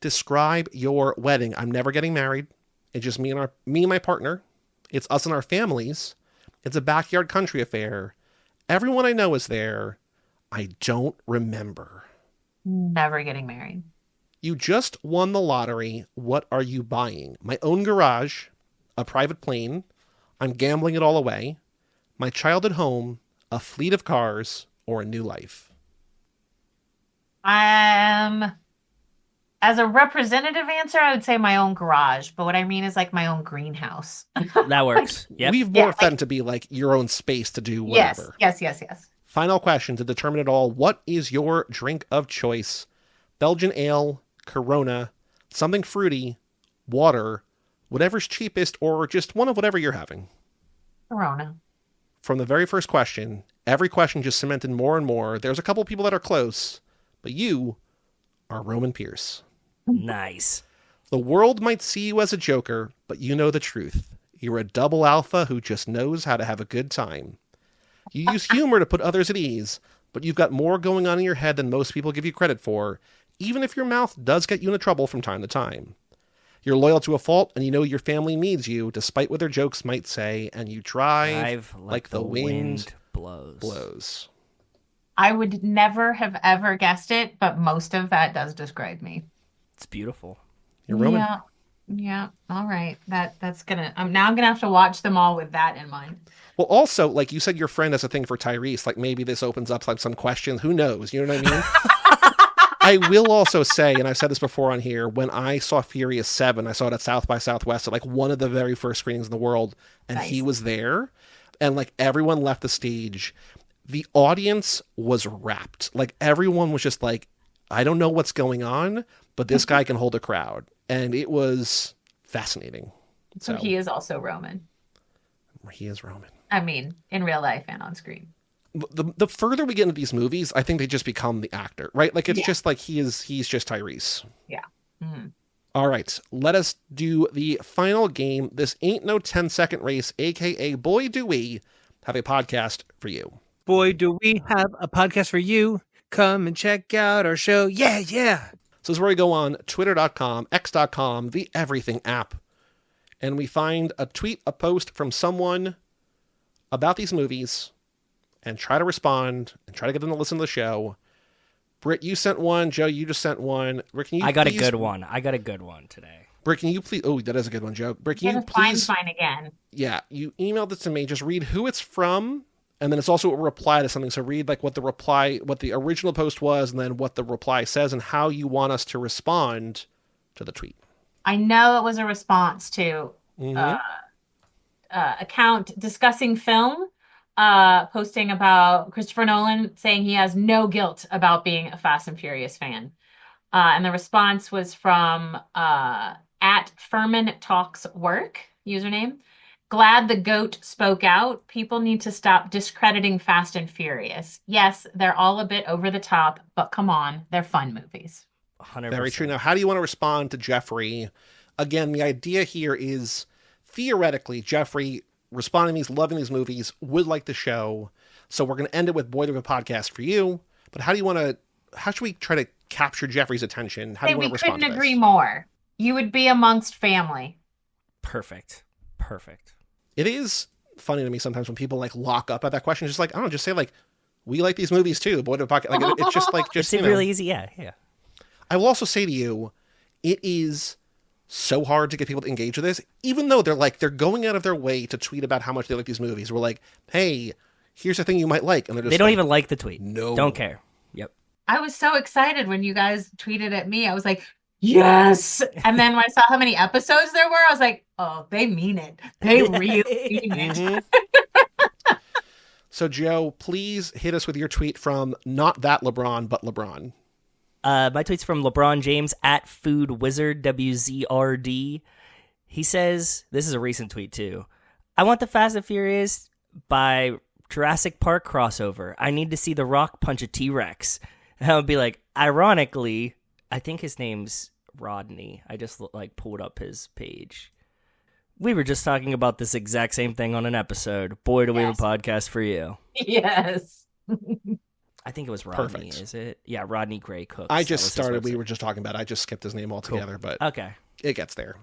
Describe your wedding. I'm never getting married. It's just me and my partner. It's us and our families. It's a backyard country affair. Everyone I know is there. I don't remember. Never getting married. You just won the lottery. What are you buying? My own garage, a private plane. I'm gambling it all away. My childhood home, a fleet of cars, or a new life. As a representative answer, I would say my own garage, but what I mean is like my own greenhouse. That works. Yep. We've morphed that into be like your own space to do whatever. Yes. Final question to determine it all. What is your drink of choice? Belgian ale, Corona, something fruity, water, whatever's cheapest, or just one of whatever you're having. Corona. From the very first question, every question just cemented more and more. There's a couple people that are close, but you are Roman Pierce. Nice. The world might see you as a joker, but you know the truth. You're a double alpha who just knows how to have a good time. You use humor to put others at ease, but you've got more going on in your head than most people give you credit for, even if your mouth does get you into trouble from time to time. You're loyal to a fault, and you know your family needs you, despite what their jokes might say, and you drive like the wind blows. I would never have ever guessed it, but most of that does describe me. It's beautiful. You're Roman. Yeah. All right. That's gonna. Now I'm gonna have to watch them all with that in mind. Well, also, like you said, your friend has a thing for Tyrese. Like maybe this opens up like some questions. Who knows? You know what I mean? I will also say, and I've said this before on here, when I saw Furious 7, I saw it at South by Southwest at like one of the very first screenings in the world, and Nice. he was there, and like everyone left the stage. The audience was rapt. Like everyone was just like, I don't know what's going on, but this guy can hold a crowd. And it was fascinating. So he is also Roman. He is Roman. I mean, in real life and on screen. The further we get into these movies, I think they just become the actor, right? Like it's just like he's just Tyrese. Yeah. Mm. All right, let us do the final game. This ain't no 10-second race, aka boy do we have a podcast for you. Boy, do we have a podcast for you. Come and check out our show. Yeah. So this is where we go on twitter.com, x.com, the everything app, and we find a tweet, a post from someone about these movies and try to respond and try to get them to listen to the show. Britt, you sent one. Joe, you just sent one. Britt, can you I got please... a good one. I got a good one today. Britt, can you please... Oh, that is a good one, Joe. Britt, can I'm you gonna find please... mine again. Yeah, you emailed it to me. Just read who it's from, and then it's also a reply to something. So read like what the original post was, and then what the reply says, and how you want us to respond to the tweet. I know it was a response to account discussing film, posting about Christopher Nolan saying he has no guilt about being a Fast and Furious fan. And the response was from at Furman Talks Work username. Glad the GOAT spoke out. People need to stop discrediting Fast and Furious. Yes, they're all a bit over the top, but come on, they're fun movies. 100%. Very true. Now, how do you want to respond to Jeffrey? Again, the idea here is theoretically, Jeffrey responding to these, loving these movies, would like the show. So we're going to end it with Boy Do We Have a Podcast for you. But how should we try to capture Jeffrey's attention? How do you want to respond to this? We couldn't agree more. You would be amongst family. Perfect. It is funny to me sometimes when people like lock up at that question. Just like, I don't know, just say like, we like these movies too. Boy Do We Have a Podcast. Like, it's just like, It's really easy. Yeah. I will also say to you, it is so hard to get people to engage with this, even though they're going out of their way to tweet about how much they like these movies. We're like, hey, here's a thing you might like. And they're just They don't even like the tweet. No. Don't care. Yep. I was so excited when you guys tweeted at me. I was like, yes. And then when I saw how many episodes there were, I was like, oh, they mean it. They really mean it. So, Joe, please hit us with your tweet from not that LeBron, but LeBron. My tweet's from LeBron James at Food Wizard WZRD. He says, this is a recent tweet too. I want the Fast and Furious by Jurassic Park crossover. I need to see The Rock punch a T-Rex. And I would be like, ironically, I think his name's Rodney. I just like pulled up his page. We were just talking about this exact same thing on an episode. Boy, do we have a podcast for you. Yes. I think it was Rodney, Perfect. is it? Yeah, Rodney Gray Cooks. I just started. We were just talking about it. I just skipped his name altogether, but Okay. it gets there.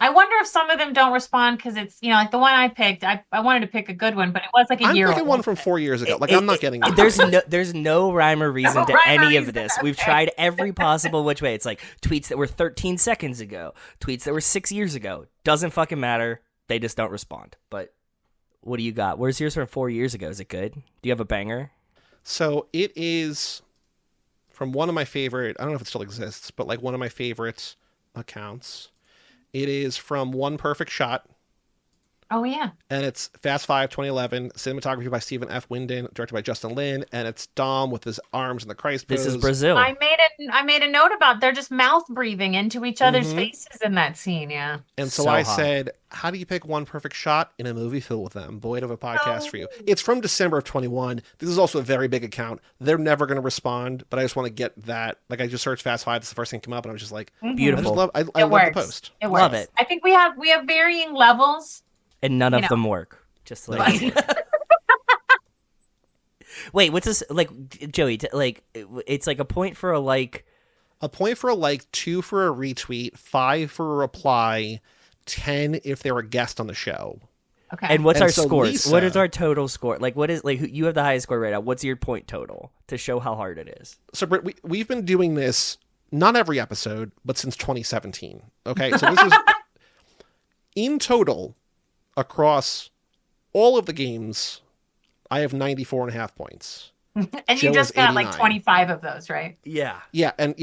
I wonder if some of them don't respond because it's, like the one I picked, I wanted to pick a good one, but it was like a I'm year picking old. one from 4 years ago. Like, I'm not getting that. There's no rhyme or reason to rhyme or any of reason, this. okay. We've tried every possible which way. It's like tweets that were 13 seconds ago, tweets that were 6 years ago. Doesn't fucking matter. They just don't respond. But what do you got? Where's yours from 4 years ago? Is it good? Do you have a banger? So it is from one of my favorite, I don't know if it still exists, but like one of my favorite accounts. It is from One Perfect Shot. Oh, yeah. And it's Fast 5 2011, cinematography by Stephen F. Winden, directed by Justin Lin, and it's Dom with his arms in the Christ pose. This is Brazil. I made a note about they're just mouth breathing into each other's faces in that scene, yeah. And so So I hot. said, how do you pick one perfect shot in a movie filled with them? Boy, do I have a podcast for you. It's from December of 21. This is also a very big account. They're never going to respond, but I just want to get that. Like, I just searched Fast 5. It's the first thing that came up, and I was just like, Beautiful. I It love works. the post. It works. Love it. I think we have varying levels. And none of them work. Just like Wait, what's this? Like, Joey, like, it's like a point for a like. A point for a like, 2 for a retweet, 5 for a reply, 10 if they're a guest on the show. Okay. And what's And our so scores? Lisa- What is our total score? Like, what is, like, you have the highest score right now. What's your point total to show how hard it is? So, Britt, we've been doing this, not every episode, but since 2017. Okay, so this is In total, across all of the games, I have 94.5 points. And Joe you just has got like 89. 25 of those, right? Yeah. Yeah, and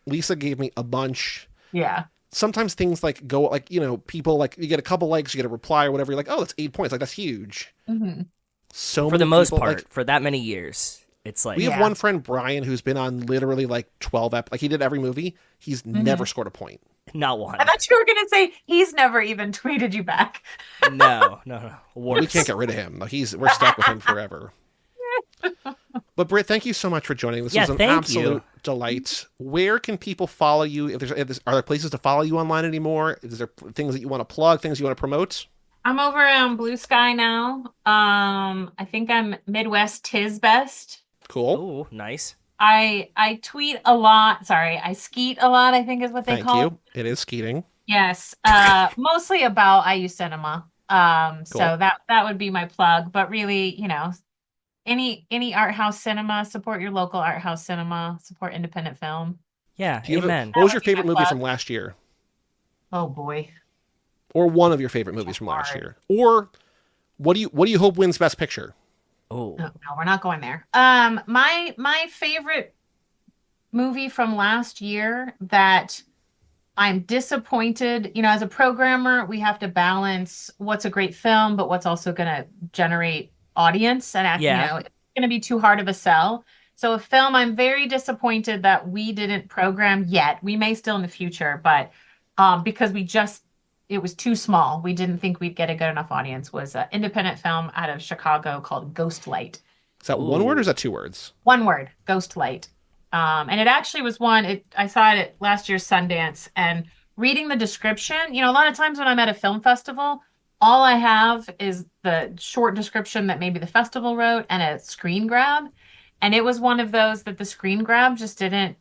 Lisa gave me a bunch. Yeah. Sometimes things like go like, people like you get a couple likes, you get a reply or whatever. You're like, oh, that's 8 points. Like that's huge. Mm-hmm. So For the many most people, part, like, for that many years, it's like we have one friend, Brian, who's been on literally like 12 like he did every movie. He's never scored a point. not one. I thought you were going to say he's never even tweeted you back. No. Worse. We can't get rid of him. We're stuck with him forever. But Britt, thank you so much for joining. This was an absolute delight. Where can people follow you? Are there places to follow you online anymore? Is there things that you want to plug, things you want to promote? I'm over on Blue Sky now. I think I'm Midwest Tis Best. Cool. Oh, nice. I tweet a lot. Sorry, I skeet a lot, I think is what they Thank call you. It is skeeting. Yes. Mostly about IU Cinema. Cool. So that would be my plug. But really, any art house cinema, support your local art house cinema, support independent film. Yeah, Do you have amen. what was your That would be favorite my movie plug. from last year? Oh boy. Or one of your favorite movies from last year? Or what do you hope wins Best Picture? Oh. No, we're not going there. My favorite movie from last year that I'm disappointed, as a programmer, we have to balance what's a great film, but what's also going to generate audience, and it's going to be too hard of a sell. So a film I'm very disappointed that we didn't program yet. We may still in the future, but because it was too small. We didn't think we'd get a good enough audience. Was an independent film out of Chicago called Ghost Light. Is that one word or is that 2 words? One word, Ghost Light. And it actually was I saw it at last year's Sundance, and reading the description, a lot of times when I'm at a film festival, all I have is the short description that maybe the festival wrote and a screen grab. And it was one of those that the screen grab just didn't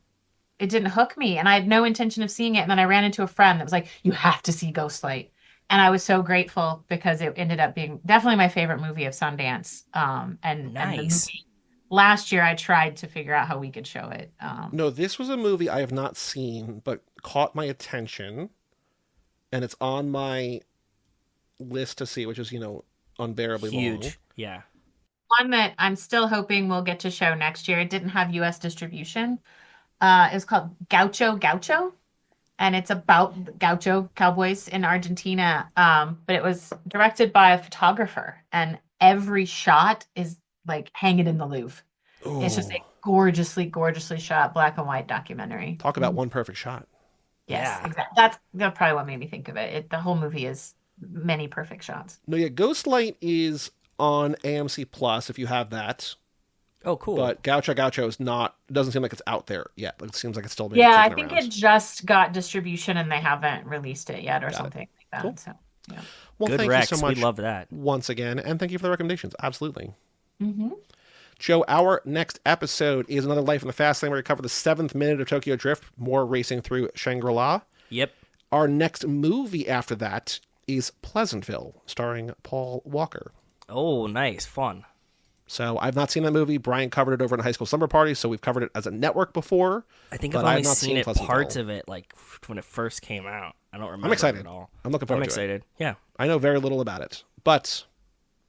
hook me. And I had no intention of seeing it. And then I ran into a friend that was like, you have to see Ghostlight. And I was so grateful because it ended up being definitely my favorite movie of Sundance. And the movie, last year I tried to figure out how we could show it. No, this was a movie I have not seen, but caught my attention. And it's on my list to see, which is, unbearably Huge. long. Yeah. One that I'm still hoping we'll get to show next year. It didn't have U.S. distribution. It's called Gaucho, and it's about Gaucho cowboys in Argentina. But it was directed by a photographer, and every shot is like hanging in the Louvre. Ooh. It's just a gorgeously, gorgeously shot black and white documentary. Talk about one perfect shot. Yes, Yeah. exactly. That's probably what made me think of it. The whole movie is many perfect shots. No, yeah, Ghostlight is on AMC Plus if you have that. Oh, cool. But Gaucho is not. It doesn't seem like it's out there yet. It seems like it's still being Yeah, I kicking think around. it just got distribution and they haven't released it yet or Got it. something like that. Cool. So, yeah. Well, Good thank Rex. you so much We love that. once again, and thank you for the recommendations. Absolutely. Mm-hmm. Joe, our next episode is Another Life in the Fast Lane, where we cover the 7th minute of Tokyo Drift, more racing through Shangri-La. Yep. Our next movie after that is Pleasantville, starring Paul Walker. Oh, nice. Fun. So I've not seen that movie. Brian covered it over in a high school summer party, so we've covered it as a network before. I think but I've I have only not seen it, Pleasantville. parts of it, like when it first came out. I don't remember I'm excited. at all. I'm looking forward I'm to excited. Yeah. I know very little about it. But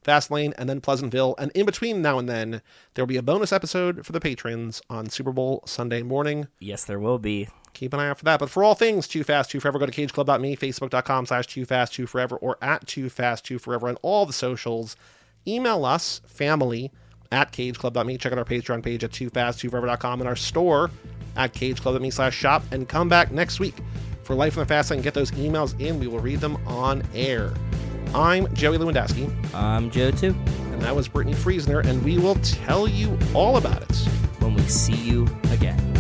Fastlane and then Pleasantville, and in between now and then, there will be a bonus episode for the patrons on Super Bowl Sunday morning. Yes, there will be. Keep an eye out for that. But for all things Too Fast, Too Forever, go to cageclub.me, facebook.com/TooFastTooForever, or at TooFastTooForever on all the socials. Email us, family@cageclub.me. Check out our Patreon page at TooFastTooForever.com and our store at cageclub.me/shop. And come back next week for Life in the Fast Lane. Get those emails in. We will read them on air. I'm Joey Lewandowski. I'm Joe, too. And that was Brittany Friesner, and we will tell you all about it When we see you again.